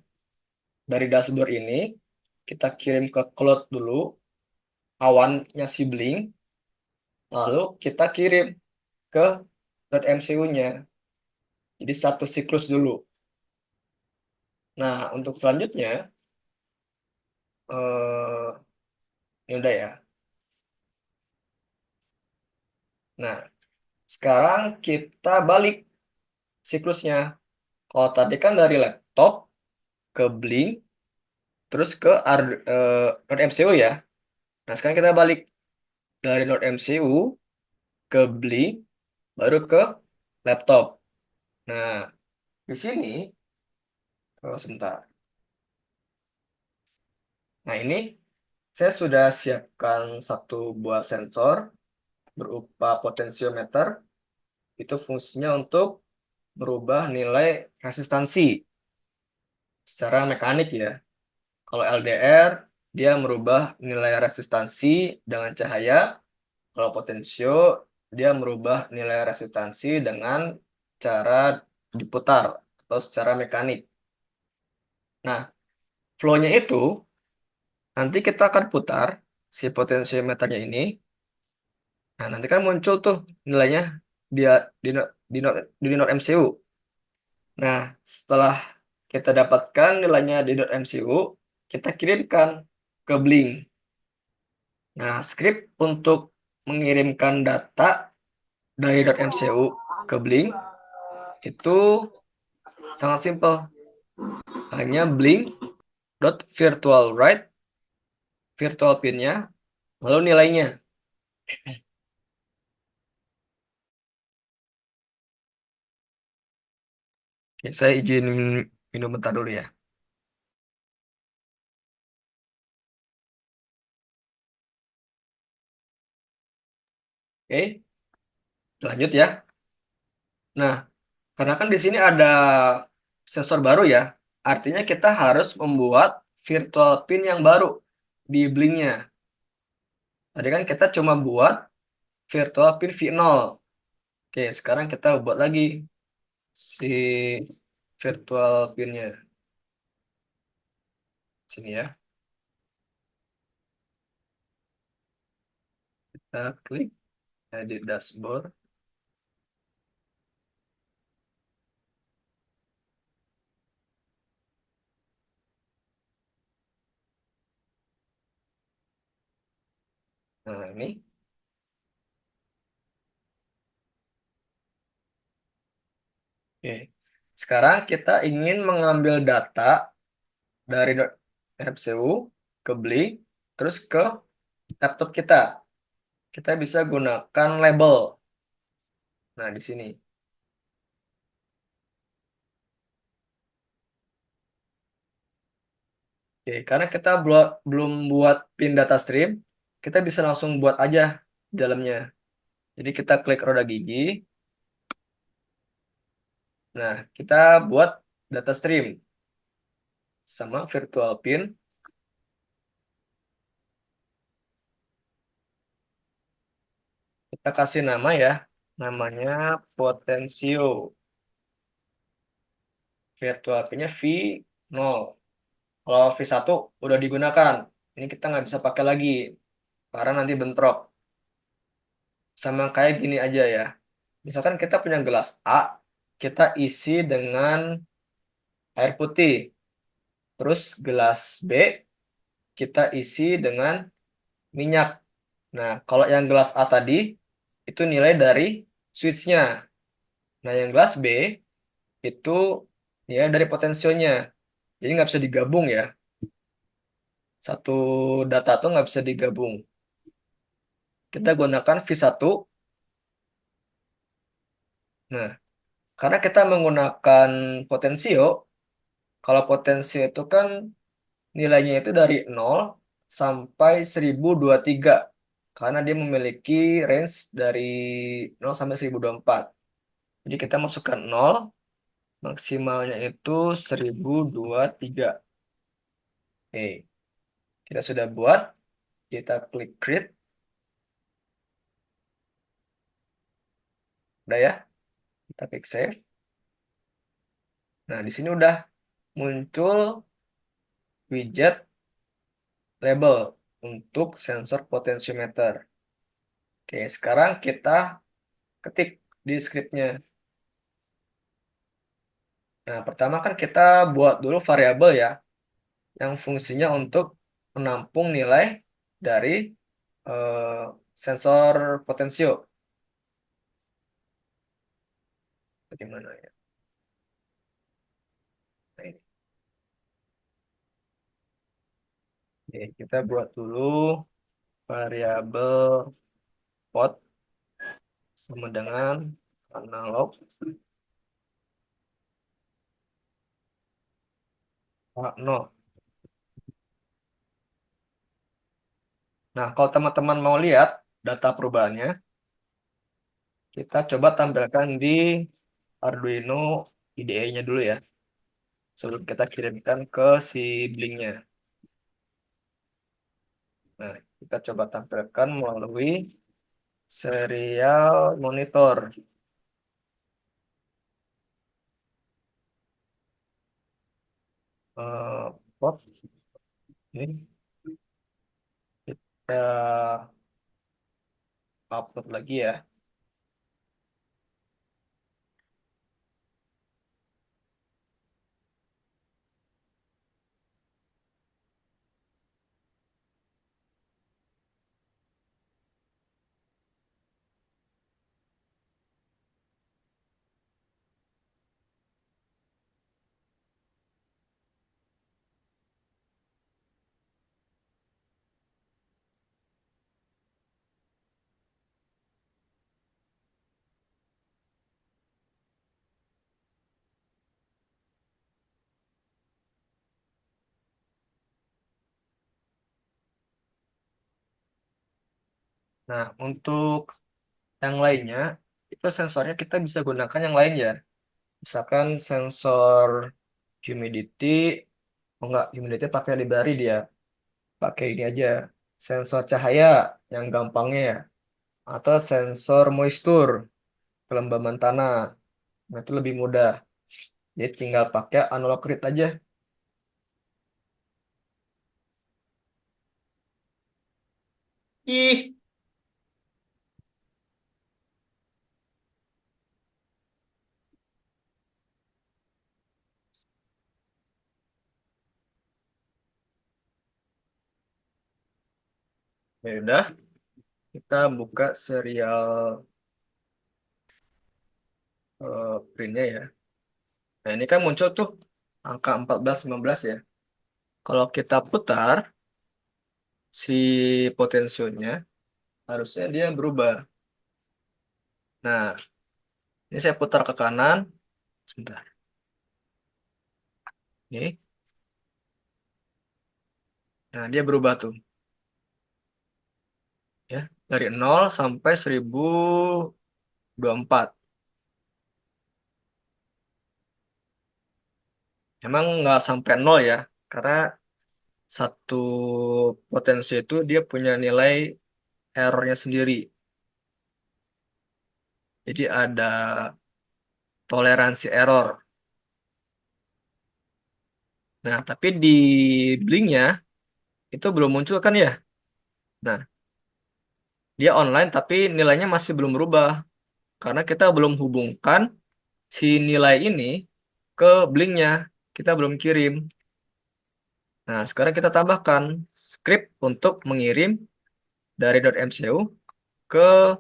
Dari dashboard ini, kita kirim ke cloud dulu, awannya si Blink, lalu kita kirim ke .mcu-nya. Jadi satu siklus dulu. Nah, untuk selanjutnya, ini udah ya. Nah, sekarang kita balik siklusnya. Kalau tadi kan dari laptop ke Blink, terus ke Node MCU ya. Nah, sekarang kita balik dari Node MCU ke Blink, baru ke laptop. Nah, di sini, sebentar. Nah, ini Saya sudah siapkan satu buah sensor berupa potensiometer. Itu fungsinya untuk merubah nilai resistansi secara mekanik ya. Kalau LDR, dia merubah nilai resistansi dengan cahaya. Kalau potensio, dia merubah nilai resistansi dengan cara diputar atau secara mekanik. Nah, flow-nya itu nanti kita akan putar si potensiometernya ini. Nah, nanti kan muncul tuh nilainya dia di not, di not MCU. Nah, setelah kita dapatkan nilainya di not MCU, kita kirimkan ke Blink. Nah, script untuk mengirimkan data dari dot .mcu ke Blink itu sangat simpel. Hanya Blink dot virtual write virtual pinnya lalu nilainya. Oke, saya izin minum bentar dulu ya. Oke, lanjut ya. Nah, karena kan di sini ada sensor baru ya, artinya kita harus membuat virtual pin yang baru di Blinknya. Tadi kan kita cuma buat virtual pin V0. Oke, sekarang kita buat lagi si virtual pinnya. Sini ya. Kita klik edit dashboard. Nah, ini. Oke. Sekarang kita ingin mengambil data dari .fcu ke Blink, terus ke laptop kita. Kita bisa gunakan label. Nah, di sini. Oke, karena kita belum buat pin data stream, kita bisa langsung buat aja di dalamnya. Jadi kita klik roda gigi. Nah, kita buat data stream sama virtual pin. Kita kasih nama ya. Namanya potensio. Virtual pinnya V0. Kalau V1 udah digunakan. Ini kita nggak bisa pakai lagi. Karena nanti bentrok. Sama kayak gini aja ya. Misalkan kita punya gelas A, kita isi dengan air putih. Terus gelas B, kita isi dengan minyak. Nah, kalau yang gelas A tadi, itu nilai dari switch-nya. Nah, yang gelas B, itu nilai dari potensionya. Jadi nggak bisa digabung ya. Satu data tuh nggak bisa digabung. Kita gunakan V1. Nah, karena kita menggunakan potensio, kalau potensio itu kan nilainya itu dari 0 sampai 1023. Karena dia memiliki range dari 0 sampai 1024. Jadi kita masukkan 0, maksimalnya itu 1023. Oke, kita sudah buat. Kita klik create. Udah ya, kita klik save. Nah, di sini udah muncul widget label untuk sensor potentiometer. Oke, sekarang kita ketik di scriptnya. Nah, pertama kan kita buat dulu variabel ya, yang fungsinya untuk menampung nilai dari eh, sensor potensio. Bagaimana ya? Nah, ini. Oke, kita buat dulu variabel pot sama dengan analog A0. Nah, kalau teman-teman mau lihat data perubahannya, kita coba tampilkan di Arduino IDE-nya dulu ya, sebelum kita kirimkan ke si Blink-nya. Nah, kita coba tampilkan melalui serial monitor. Eh, Port ini kita upload lagi ya. Nah, untuk yang lainnya, itu sensornya kita bisa gunakan yang lain ya. Misalkan sensor humidity, oh enggak, humidity pakai library dia. Pakai ini aja, sensor cahaya yang gampangnya ya. Atau sensor moisture, kelembaban tanah. Nah, itu lebih mudah. Jadi tinggal pakai analog read aja. Ih, ya udah, kita buka serial printnya ya. Nah, ini kan muncul tuh angka 14 15 ya. Kalau kita putar si potensionya, harusnya dia berubah. Nah, ini saya putar ke kanan. Sebentar. Ini. Nah, dia berubah tuh. Ya, dari 0 sampai 1024. Emang nggak sampai 0 ya, karena satu potensi itu dia punya nilai errornya sendiri. Jadi ada toleransi error. Nah, tapi di Blink-nya itu belum muncul kan ya? Nah, dia online tapi nilainya masih belum berubah karena kita belum hubungkan si nilai ini ke Blink-nya. Kita belum kirim. Nah, sekarang kita tambahkan script untuk mengirim dari .mcu ke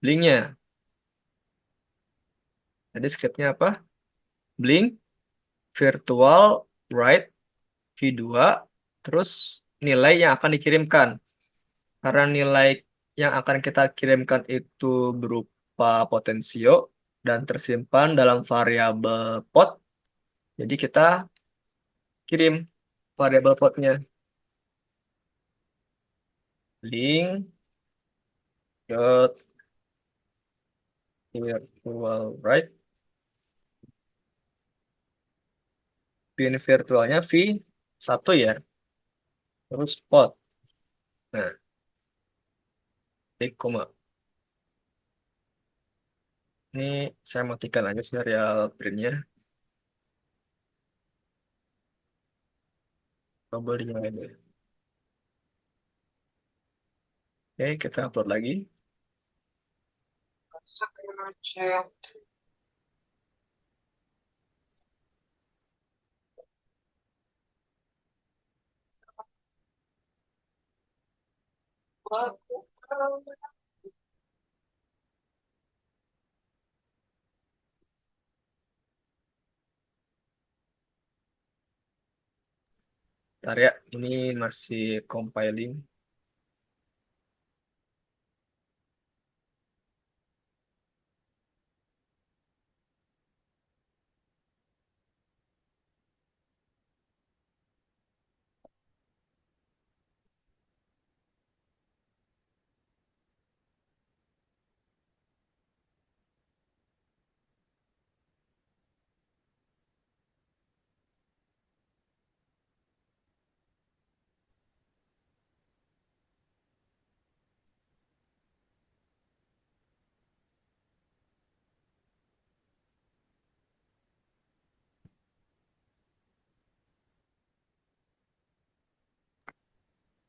Blink-nya. Jadi scriptnya apa? Blink virtual write v2 terus nilai yang akan dikirimkan. Karena nilai yang akan kita kirimkan itu berupa potensio dan tersimpan dalam variabel pot, jadi kita kirim variabel potnya. Link dot virtual write, pin virtualnya v1 ya, terus pot. Nah, koma. Ini saya matikan aja serial printnya. Coba dinyalain dulu. Oke, kita upload lagi. Bentar ya, ini masih compiling.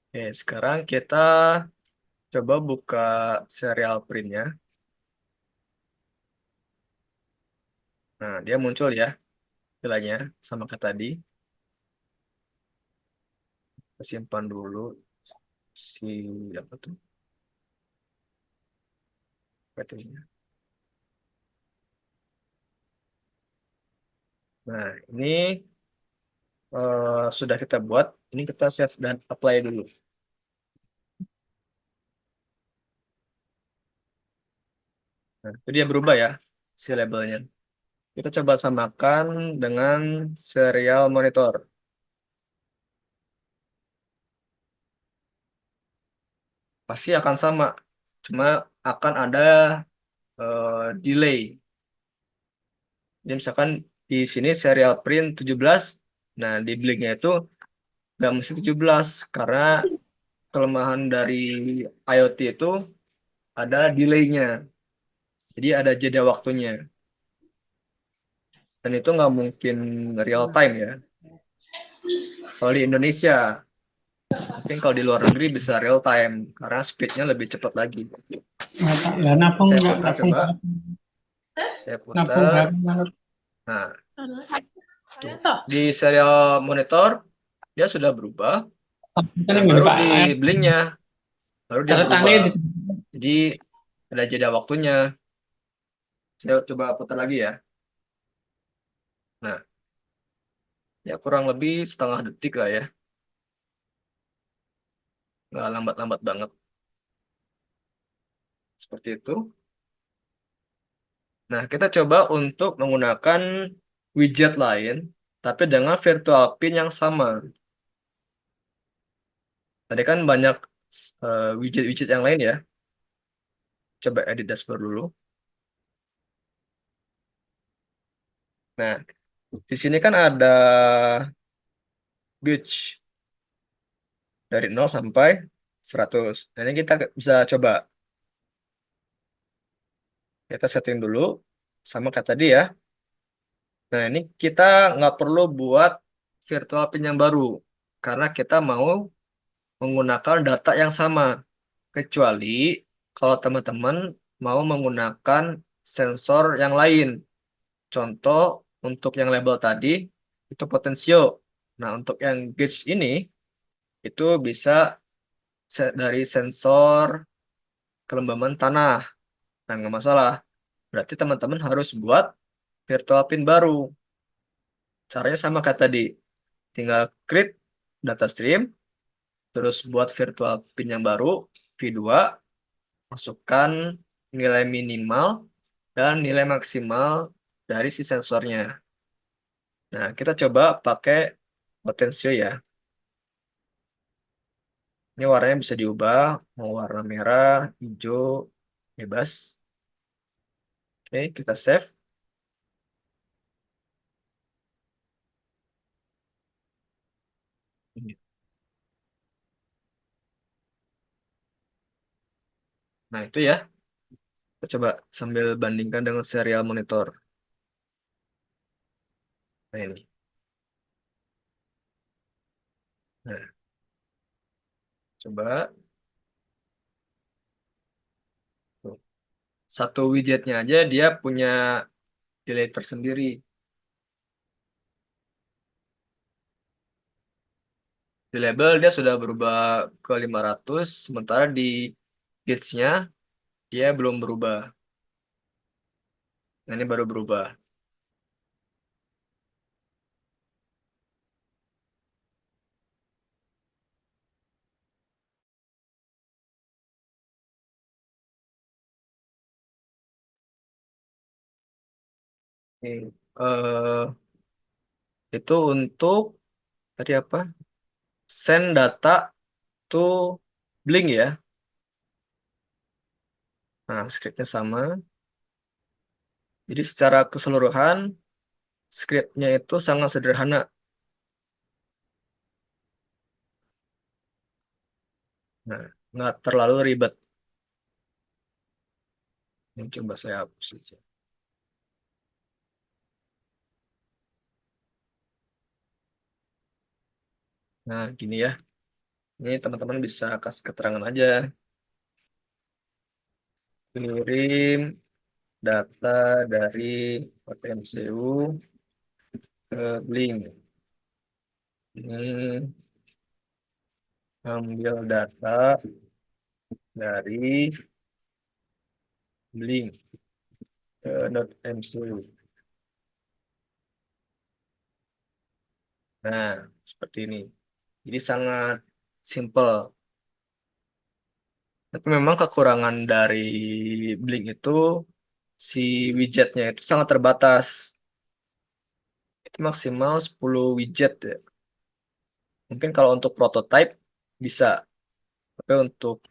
Oke, sekarang kita coba buka serial printnya. Nah, dia muncul ya nilainya sama kayak tadi. Kita simpan dulu si apa tuh patternnya. Nah, ini sudah kita buat. Ini kita save dan apply dulu. Nah, itu dia berubah ya si labelnya. Kita coba samakan dengan serial monitor. Pasti akan sama, cuma akan ada delay. Jadi misalkan di sini serial print 17, nah di blinknya itu nggak mesti 17 karena kelemahan dari IoT itu ada delaynya. Jadi ada jeda waktunya. Dan itu nggak mungkin real time ya. Kalau di Indonesia, mungkin kalau di luar negeri bisa real time karena speednya lebih cepat lagi. Lah napung Saya nggak putar napung coba, saya napung putar. berapa? Nah, tuh. Di serial monitor dia sudah berubah. Kan Nah, yang baru Pak di blinknya baru dia catatan berubah. di Jadi ada jeda waktunya. Saya coba putar lagi ya. Nah, ya kurang lebih setengah detik lah ya. Nggak lambat-lambat banget. Seperti itu. Nah, kita coba untuk menggunakan widget lain, tapi dengan virtual pin yang sama. Tadi kan banyak widget-widget yang lain ya. Coba edit dashboard dulu. Nah, di sini kan ada gauge dari 0 sampai 100. Nah, ini kita bisa coba. Kita setting dulu sama kayak tadi ya. Nah, ini kita nggak perlu buat virtual pin yang baru karena kita mau menggunakan data yang sama. Kecuali kalau teman-teman mau menggunakan sensor yang lain. Contoh untuk yang label tadi itu potensio. Nah, untuk yang gauge ini itu bisa dari sensor kelembaban tanah. Nah, nggak masalah. Berarti teman-teman harus buat virtual pin baru. Caranya sama kayak tadi. Tinggal create data stream, terus buat virtual pin yang baru, V2, masukkan nilai minimal dan nilai maksimal dari si sensornya. Nah, kita coba pakai potensio ya. Ini warnanya bisa diubah, mau warna merah, hijau, bebas. Oke, kita save. Nah, itu ya. Kita coba sambil bandingkan dengan serial monitor. Nah, ini. Nah, coba. Tuh. Satu widgetnya aja dia punya delay tersendiri. Di label dia sudah berubah ke 500, sementara di gauge-nya dia belum berubah. Nah, ini baru berubah. Oke. Itu untuk tadi apa? Send data to Blink ya. Nah, scriptnya sama. Jadi secara keseluruhan scriptnya itu sangat sederhana. Nah, nggak terlalu ribet. Ini coba saya hapus aja. Nah, gini ya. Ini teman-teman bisa kasih keterangan aja. Kirim data dari OTMCU ke Blink. Ini ambil data dari Blink ke .mcu. Nah, seperti ini. Jadi sangat simple. Tapi memang kekurangan dari Blink itu si widgetnya itu sangat terbatas. Itu maksimal 10 widget ya. Mungkin kalau untuk prototype bisa, tapi untuk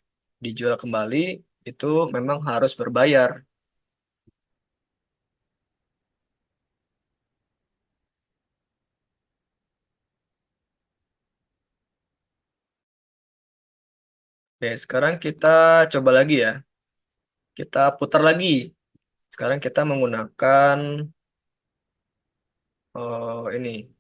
dijual kembali itu memang harus berbayar. Oke, sekarang kita coba lagi ya. Kita putar lagi. Sekarang kita menggunakan ini.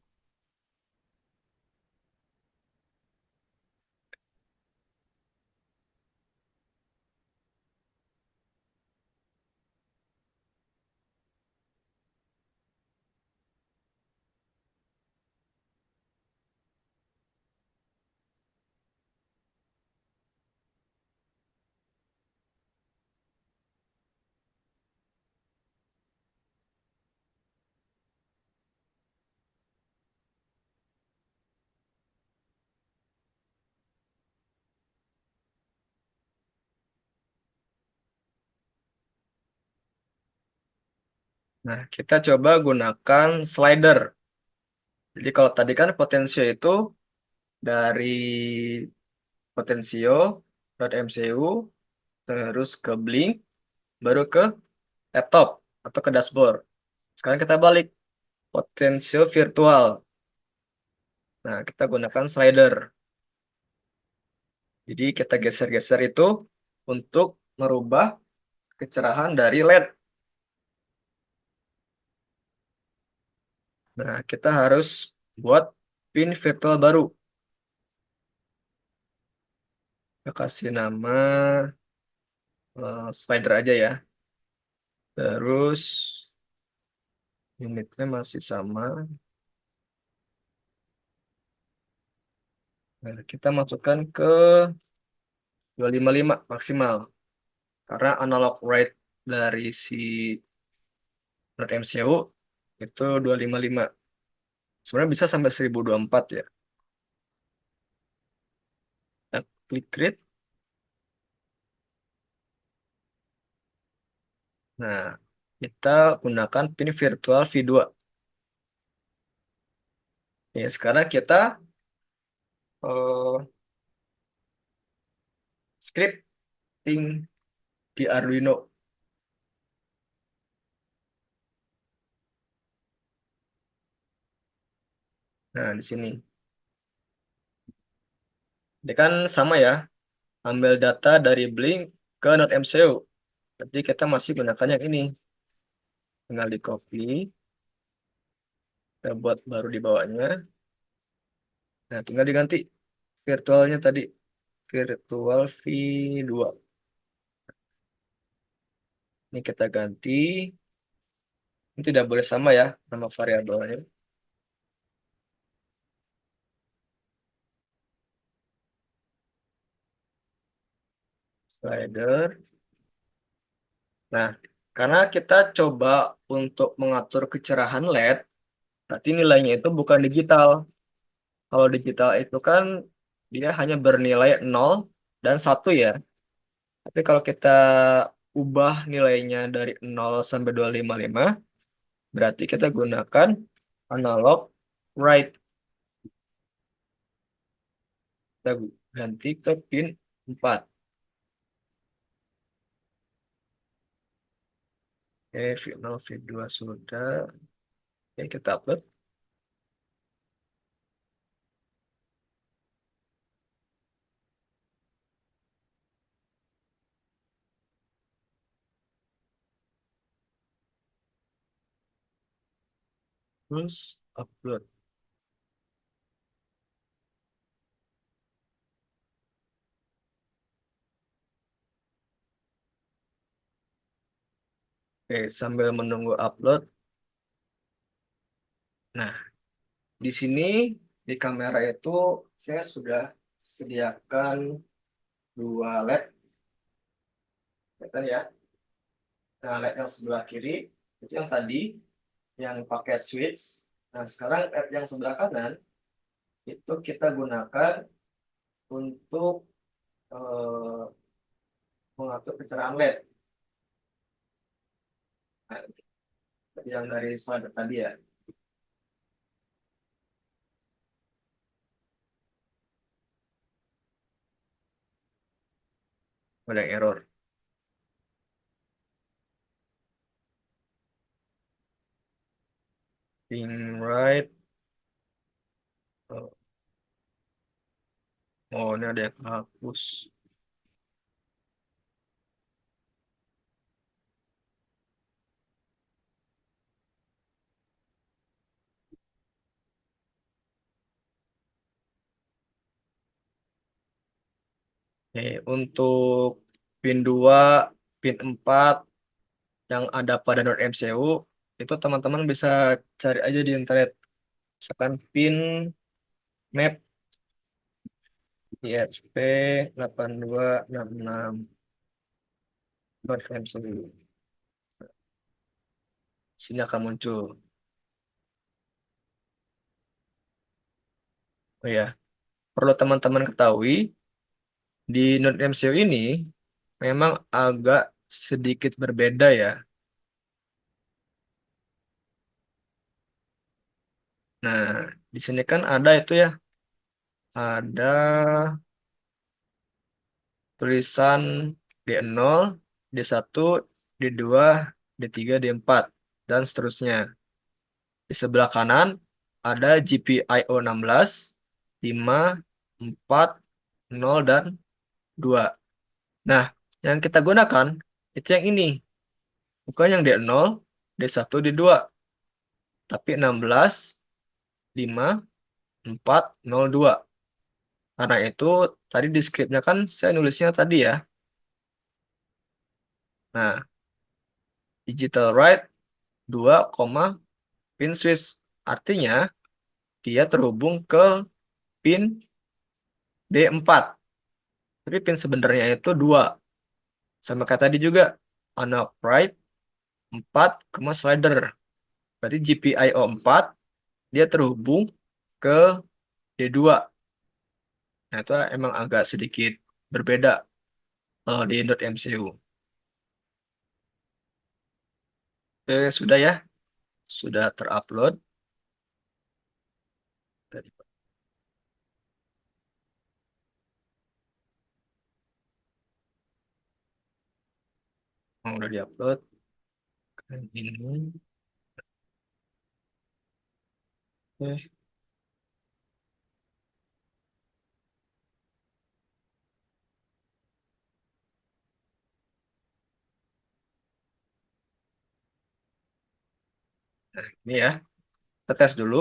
Nah, kita coba gunakan slider. Jadi kalau tadi kan potensio itu dari potensio.mcu terus ke Blink baru ke laptop atau ke dashboard. Sekarang kita balik potensio virtual. Nah, kita gunakan slider. Jadi kita geser-geser itu untuk merubah kecerahan dari LED. Nah, kita harus buat pin virtual baru. Kita kasih nama slider aja ya. Terus unitnya masih sama. Nah, kita masukkan ke 255 maksimal. Karena analog write dari si MCU itu 255. Sebenarnya bisa sampai 1024 ya. Kita klik create. Nah, kita gunakan pin virtual V2. Ya, sekarang kita eh, scripting di Arduino. Nah, di sini. Dia kan sama ya, ambil data dari Blink ke Node MCU. Berarti kita masih gunakan yang ini. Tinggal di copy, kita buat baru di bawahnya. Nah, tinggal diganti virtualnya tadi, virtual V2. Ini kita ganti. Ini tidak boleh sama ya, nama variabelnya. Slider. Nah, karena kita coba untuk mengatur kecerahan LED, berarti nilainya itu bukan digital. Kalau digital itu kan dia hanya bernilai 0 dan 1 ya. Tapi kalau kita ubah nilainya dari 0 sampai 255, berarti kita gunakan analog write. Kita ganti ke pin 4. Oke, final V2 sudah. Oke, kita upload. Terus upload. Oke, sambil menunggu upload. Nah, di sini di kamera itu saya sudah sediakan dua LED, kelihatan ya. Nah, LED yang sebelah kiri itu yang tadi yang pakai switch. Nah, sekarang LED yang sebelah kanan itu kita gunakan untuk eh, mengatur pencerahan LED. Nah, yang dari slide tadi ya. Ada error. Ping right. Oh, oh, ini ada yang hapus. Oke, untuk pin 2, pin 4 yang ada pada Node MCU itu teman-teman bisa cari aja di internet. Misalkan pin map ISP 8266 Node MCU. Sini akan muncul. Oh ya, perlu teman-teman ketahui di Node MCU ini memang agak sedikit berbeda ya. Nah, di sini kan ada itu ya, ada tulisan D0, D1, D2, D3, D4, dan seterusnya. Di sebelah kanan ada GPIO 16, 5, 4, 0, dan 2. Nah, yang kita gunakan itu yang ini. Bukan yang D0, D1, D2, tapi 16, 5, 4, 0, 2. Karena itu tadi di skripnya kan saya nulisnya tadi ya. Nah, digital write 2, pin switch. Artinya dia terhubung ke pin D4. Tapi pin sebenarnya itu 2. Sama kayak tadi juga analog write 4, slider. Berarti GPIO 4 dia terhubung ke D2. Nah, itu emang agak sedikit berbeda di Node MCU. Oke, sudah ya. Sudah terupload. Tadi, udah diupload. Ini. Oke. Nah, ini ya. Kita tes dulu.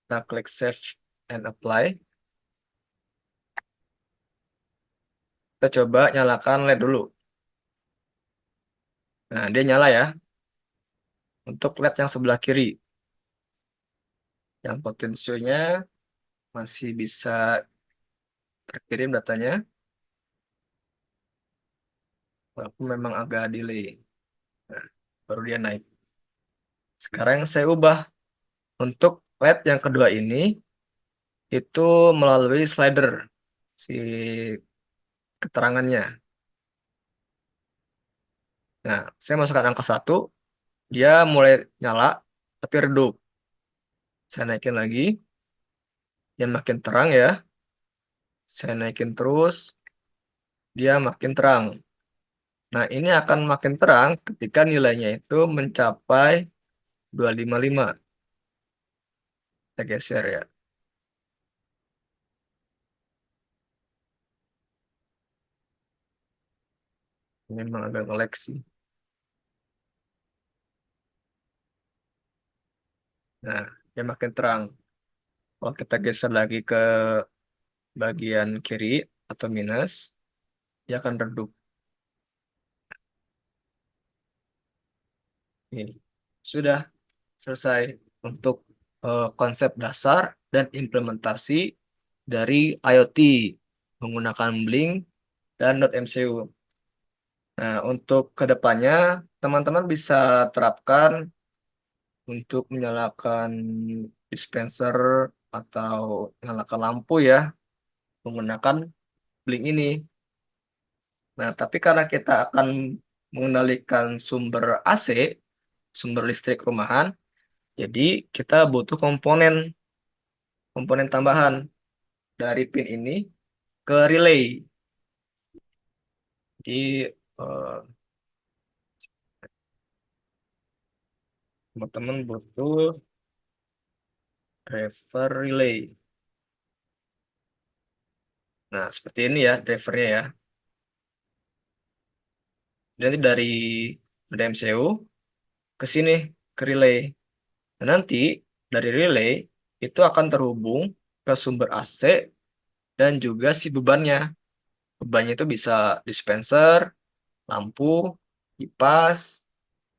Kita klik save and apply. Kita coba nyalakan LED dulu. Nah, dia nyala ya. Untuk LED yang sebelah kiri. Yang potensinya masih bisa terkirim datanya. Walaupun memang agak delay. Nah, baru dia naik. Sekarang yang saya ubah. Untuk LED yang kedua ini, itu melalui slider. Si keterangannya. Nah, saya masukkan angka 1. Dia mulai nyala, tapi redup. Saya naikin lagi. Dia makin terang ya. Saya naikin terus. Dia makin terang. Nah, ini akan makin terang ketika nilainya itu mencapai 255. Kita geser ya. Ini memang agak nge-lag sih. Nah, dia makin terang. Kalau kita geser lagi ke bagian kiri atau minus, dia akan redup. Ini sudah selesai untuk konsep dasar dan implementasi dari IoT menggunakan Blink dan .mcu. Nah, untuk kedepannya teman-teman bisa terapkan untuk menyalakan dispenser atau menyalakan lampu ya menggunakan Blink ini. Nah, tapi karena kita akan mengendalikan sumber AC, sumber listrik rumahan, jadi kita butuh komponen tambahan dari pin ini ke relay. Jadi teman-teman butuh driver relay. Nah, seperti ini ya drivernya ya. Nanti dari MCU ke sini ke relay. Dan nanti dari relay itu akan terhubung ke sumber AC dan juga si bebannya. Bebannya itu bisa dispenser, lampu, kipas,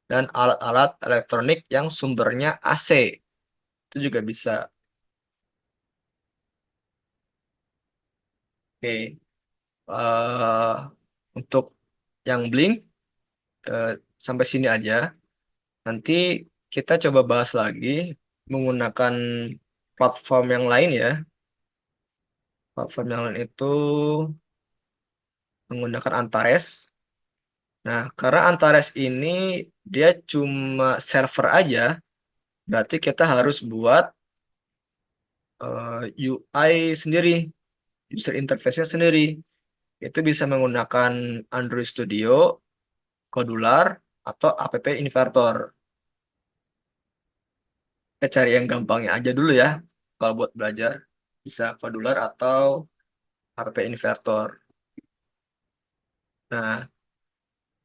dan alat-alat elektronik yang sumbernya AC. Itu juga bisa. Oke. eh untuk yang Blink eh, sampai sini aja. Nanti kita coba bahas lagi menggunakan platform yang lain ya. Platform yang lain itu menggunakan Antares. Nah, karena Antares ini dia cuma server aja, berarti kita harus buat UI sendiri, user interface-nya sendiri. Itu bisa menggunakan Android Studio, Kodular, atau app Inverter. Kita cari yang gampangnya aja dulu ya, kalau buat belajar. Bisa Kodular atau app Inverter. Nah,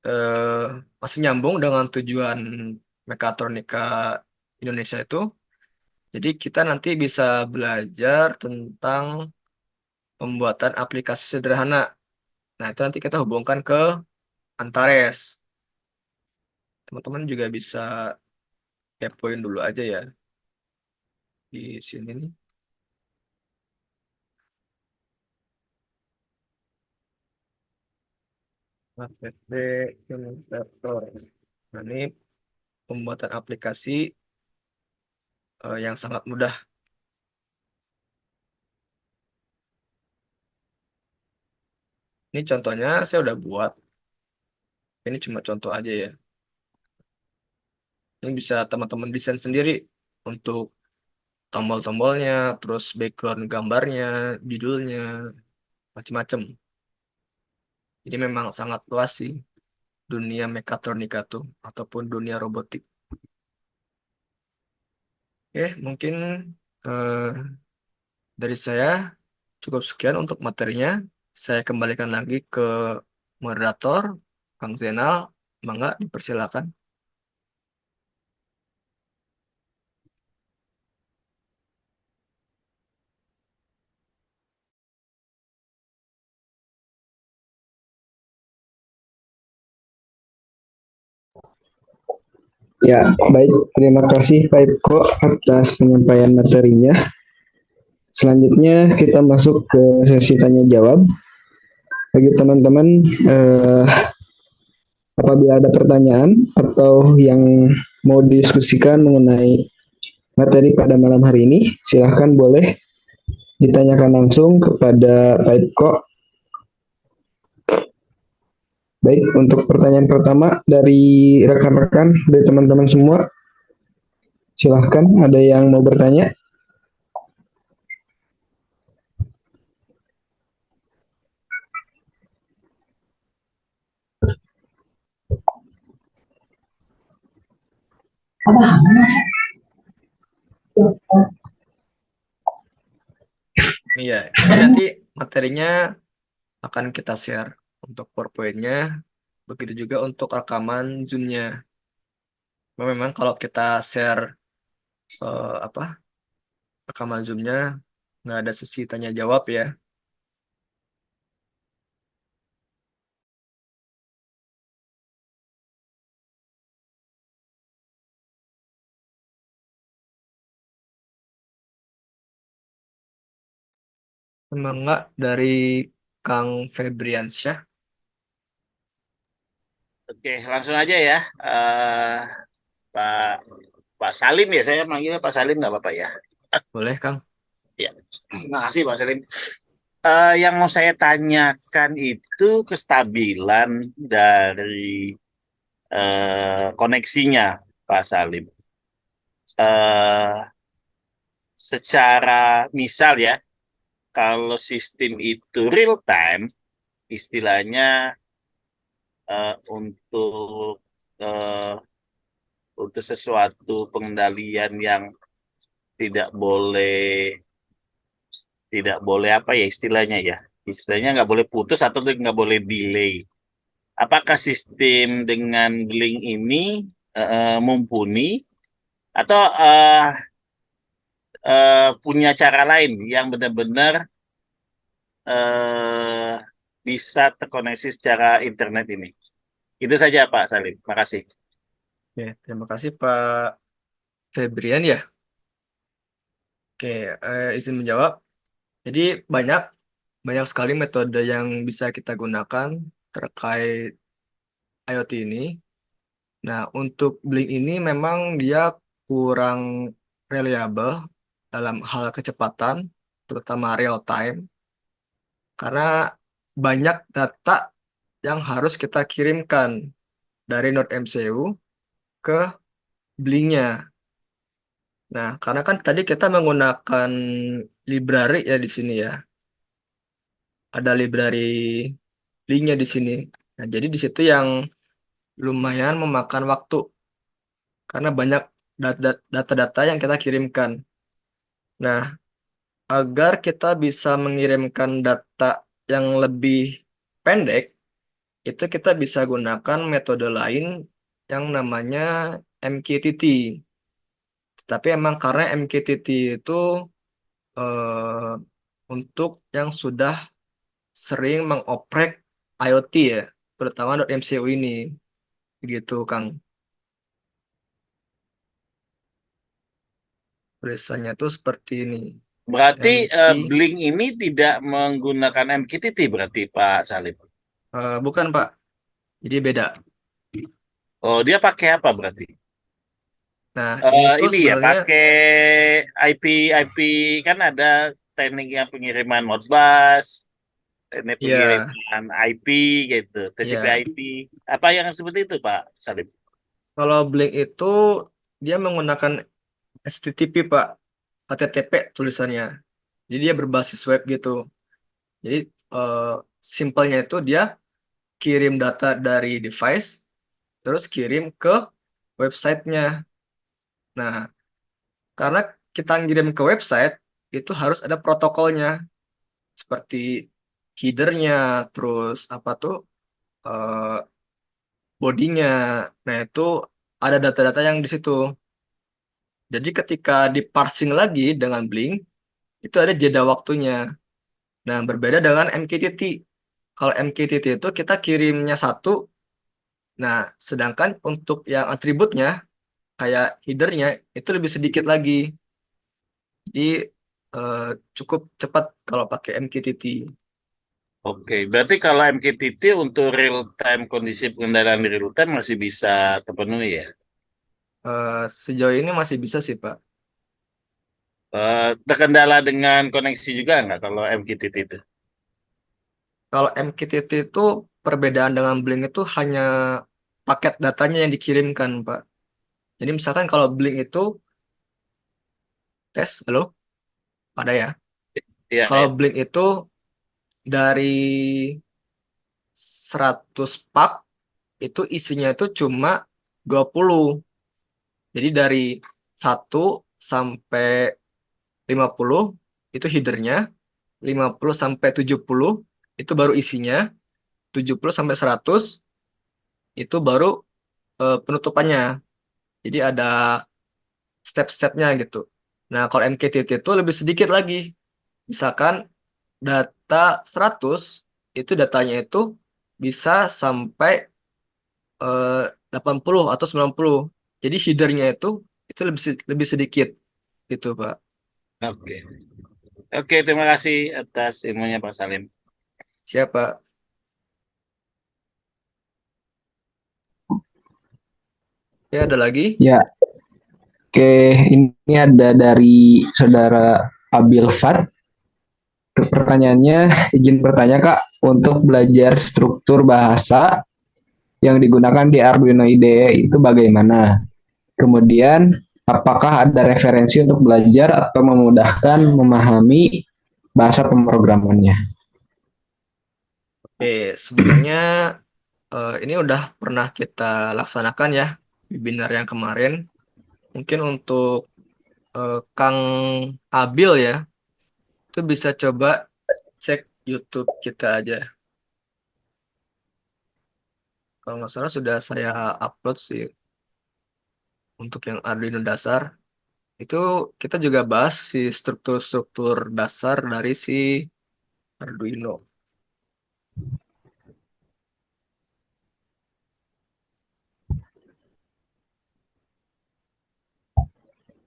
eh, masih nyambung dengan tujuan Mekatronika Indonesia itu. Jadi kita nanti bisa belajar tentang pembuatan aplikasi sederhana. Nah, itu nanti kita hubungkan ke Antares. Teman-teman juga bisa kepoin dulu aja ya di sini nih. App Inverter. Nah, ini pembuatan aplikasi yang sangat mudah. Ini contohnya saya udah buat. Ini cuma contoh aja ya. Ini bisa teman-teman desain sendiri untuk tombol-tombolnya, terus background gambarnya, judulnya, macam-macam. Jadi memang sangat luas sih dunia mekatronika tuh ataupun dunia robotik. Oke, mungkin eh, dari saya cukup sekian untuk materinya. Saya kembalikan lagi ke moderator, Kang Zainal. Mangga dipersilakan. Ya, baik. Terima kasih Pak Ipko atas penyampaian materinya. Selanjutnya kita masuk ke sesi tanya jawab. Bagi teman-teman, apabila ada pertanyaan atau yang mau didiskusikan mengenai materi pada malam hari ini, silahkan boleh ditanyakan langsung kepada Pak Ipko. Baik, untuk pertanyaan pertama dari rekan-rekan, dari teman-teman semua, silahkan ada yang mau bertanya. Iya, ini nanti materinya akan kita share untuk PowerPoint-nya, begitu juga untuk rekaman Zoom-nya. Memang kalau kita share apa rekaman Zoom-nya nggak ada sesi tanya jawab ya. Semangat dari Kang Febriansyah. Oke, langsung aja ya. Pak Pak Salim ya, saya manggilnya Pak Salim nggak apa-apa ya. Boleh, Kang? Ya, terima kasih Pak Salim. Yang mau saya tanyakan itu kestabilan dari koneksinya, Pak Salim. Eh, Secara misal ya, kalau sistem itu real time, istilahnya untuk eh, sesuatu pengendalian yang tidak boleh apa ya istilahnya ya, istilahnya nggak boleh putus atau nggak boleh delay. Apakah sistem dengan Blink ini mumpuni atau punya cara lain yang benar-benar eh, bisa terkoneksi secara internet ini? Itu saja Pak Salim. Makasih. Oke, terima kasih Pak Febrian ya. Oke, izin menjawab. Jadi banyak banyak sekali metode yang bisa kita gunakan terkait IoT ini. Nah, untuk Blink ini memang dia kurang reliable dalam hal kecepatan, terutama real time, karena banyak data yang harus kita kirimkan dari Node MCU ke Blink-nya. Nah, karena kan tadi kita menggunakan library ya di sini ya. Ada library Blink-nya di sini. Nah, jadi di situ yang lumayan memakan waktu karena banyak data-data yang kita kirimkan. Nah, agar kita bisa mengirimkan data yang lebih pendek, itu kita bisa gunakan metode lain yang namanya MQTT. Tapi emang karena MQTT itu eh, untuk yang sudah sering mengoprek IoT ya, terutama .mcu ini, gitu Kang. Tulisannya tuh seperti ini. Berarti MQ, Blink ini tidak menggunakan MQTT berarti Pak Salim. bukan Pak, jadi beda. Oh, dia pakai apa berarti? Nah, ini tuh Ini ya sebenarnya pakai IP kan ada teknik yang pengiriman Modbus, teknik ya, pengiriman IP gitu, ya. TCP/IP. Apa yang seperti itu Pak Salim? Kalau Blink itu dia menggunakan HTTP Pak, HTTP tulisannya. Jadi dia berbasis web gitu. Jadi eh, simpelnya itu dia kirim data dari device, terus kirim ke websitenya. Nah, karena kita ngirim ke website, itu harus ada protokolnya, seperti headernya, terus apa tuh, eh, bodinya. Nah, itu ada data-data yang di situ. Jadi ketika diparsing lagi dengan Blink, itu ada jeda waktunya. Nah, berbeda dengan MQTT. Kalau MQTT itu kita kirimnya satu, nah sedangkan untuk yang atributnya, kayak headernya, itu lebih sedikit lagi. Jadi eh, cukup cepat kalau pakai MQTT. Oke, berarti kalau MQTT untuk real time kondisi pengendalian real time masih bisa terpenuhi ya? Sejauh ini masih bisa sih, Pak. Terkendala dengan koneksi juga nggak kalau MQTT itu? Kalau MQTT itu perbedaan dengan Blink itu hanya paket datanya yang dikirimkan, Pak. Jadi misalkan kalau Blink itu halo, ada ya. Iya, Kalau ya. Blink itu dari 100 pak itu isinya itu cuma 20. Jadi dari 1 sampai 50 itu headernya, 50 sampai 70 itu baru isinya, 70 sampai 100 itu baru penutupannya. Jadi ada step-stepnya gitu. Nah, kalau MQTT itu lebih sedikit lagi. Misalkan data 100 itu datanya itu bisa sampai eh, 80 atau 90. Jadi headernya itu lebih sedikit gitu, Pak. Oke. Oke, terima kasih atas ilmunya Pak Salim. Siapa? Ya, ada lagi? Ya, oke, ini ada dari saudara Abil Fat. Pertanyaannya, izin bertanya Kak, untuk belajar struktur bahasa yang digunakan di Arduino IDE itu bagaimana? Kemudian, apakah ada referensi untuk belajar atau memudahkan memahami bahasa pemrogramannya? Oke, sebenarnya ini udah pernah kita laksanakan ya, webinar yang kemarin. Mungkin untuk Kang Abil ya, itu bisa coba cek YouTube kita aja. Kalau nggak salah sudah saya upload sih untuk yang Arduino dasar. Itu kita juga bahas si struktur-struktur dasar dari si Arduino.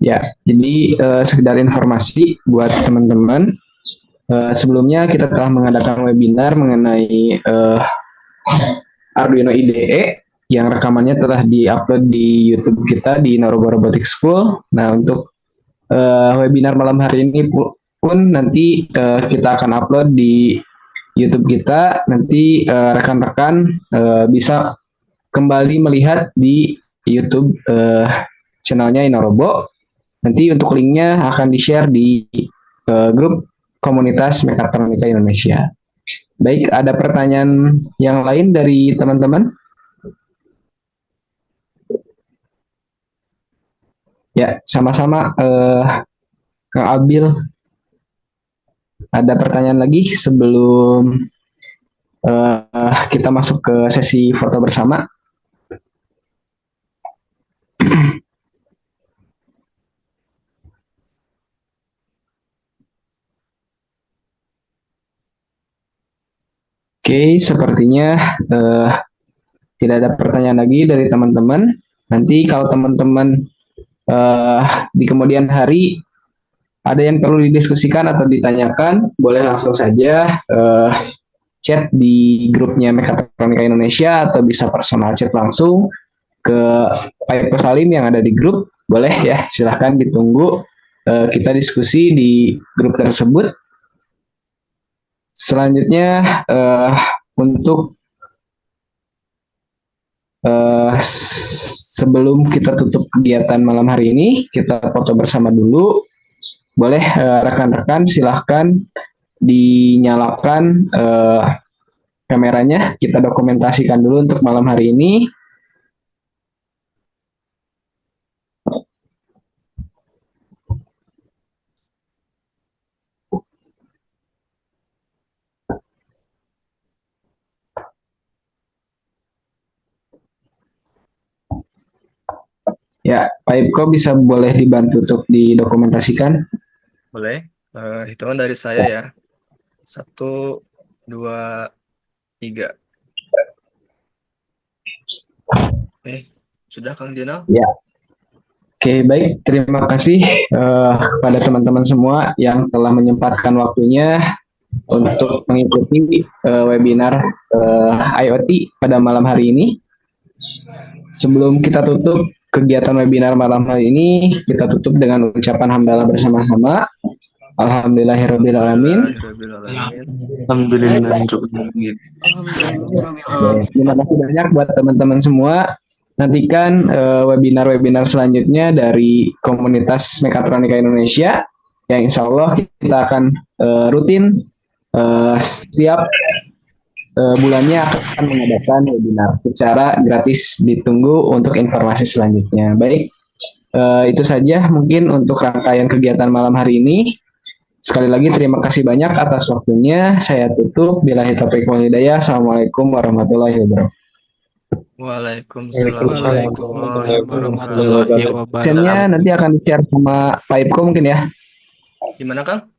Ya, jadi sekedar informasi buat teman-teman. Sebelumnya kita telah mengadakan webinar mengenai Arduino IDE yang rekamannya telah diupload di YouTube kita di Narobo Robotics School. Nah, untuk webinar malam hari ini pun nanti kita akan upload di YouTube kita. Nanti rekan-rekan bisa kembali melihat di YouTube channelnya Inorobo. Nanti untuk linknya akan di-share di grup komunitas Mekatronika Indonesia. Baik, ada pertanyaan yang lain dari teman-teman? Ya, sama-sama Kang Abil. Ada pertanyaan lagi sebelum kita masuk ke sesi foto bersama? Oke, sepertinya tidak ada pertanyaan lagi dari teman-teman. Nanti kalau teman-teman di kemudian hari ada yang perlu didiskusikan atau ditanyakan, boleh langsung saja chat di grupnya Mekatronika Indonesia atau bisa personal chat langsung ke Pak Salim yang ada di grup. Boleh ya, silahkan ditunggu. Kita diskusi di grup tersebut. Selanjutnya untuk sebelum kita tutup kegiatan malam hari ini, kita foto bersama dulu. Boleh rekan-rekan silahkan dinyalakan kameranya. Kita dokumentasikan dulu untuk malam hari ini. Ya, Pak Ipko bisa boleh dibantu untuk didokumentasikan. Boleh? Hitungan dari saya ya. 1, 2, 3. Sudah Kang Jenal? Ya, oke baik. Terima kasih kepada teman-teman semua yang telah menyempatkan waktunya untuk mengikuti webinar IoT pada malam hari ini. Sebelum kita tutup kegiatan webinar malam hari ini, kita tutup dengan ucapan hamdalah bersama-sama. Alhamdulillahirrahmanirrahim. Alhamdulillahirrahmanirrahim. Terima kasih banyak buat teman-teman semua. Nantikan webinar-webinar selanjutnya dari komunitas Mekatronika Indonesia yang insya Allah kita akan rutin setiap bulannya akan mengadakan webinar secara gratis. Ditunggu untuk informasi selanjutnya. Baik, itu saja mungkin untuk rangkaian kegiatan malam hari ini. Sekali lagi terima kasih banyak atas waktunya. Saya tutup. Billahi taufiq wal hidayah. Assalamualaikum warahmatullahi wabarakatuh. Waalaikumsalam warahmatullahi Warahmatullahi wabarakatuh. Absennya nanti akan di-share sama Pak Ipko mungkin ya. Gimana Kang?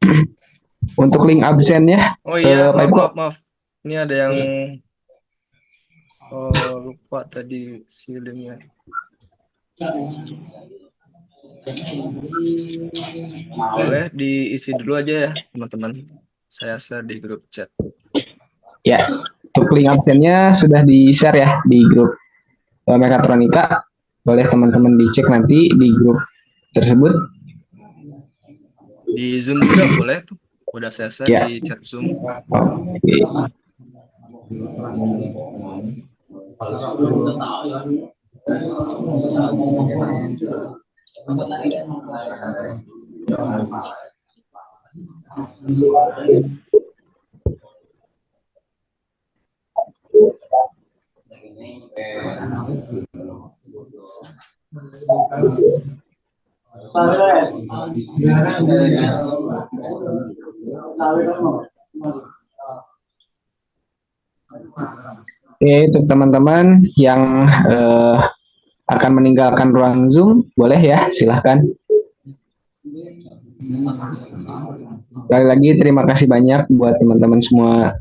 Untuk link absennya. Oh iya, Pak Ipko. maaf. Ini ada yang lupa tadi si linknya. Boleh diisi dulu aja ya, teman-teman. Saya share di grup chat. Ya, untuk link absennya sudah di-share ya di grup Mekatronika. Boleh teman-teman dicek nanti di grup tersebut. Di Zoom juga boleh tuh. Udah saya share Ya. di chat Zoom. Oke. Oke, untuk teman-teman yang akan meninggalkan ruang Zoom, boleh ya, silahkan. Sekali lagi terima kasih banyak buat teman-teman semua.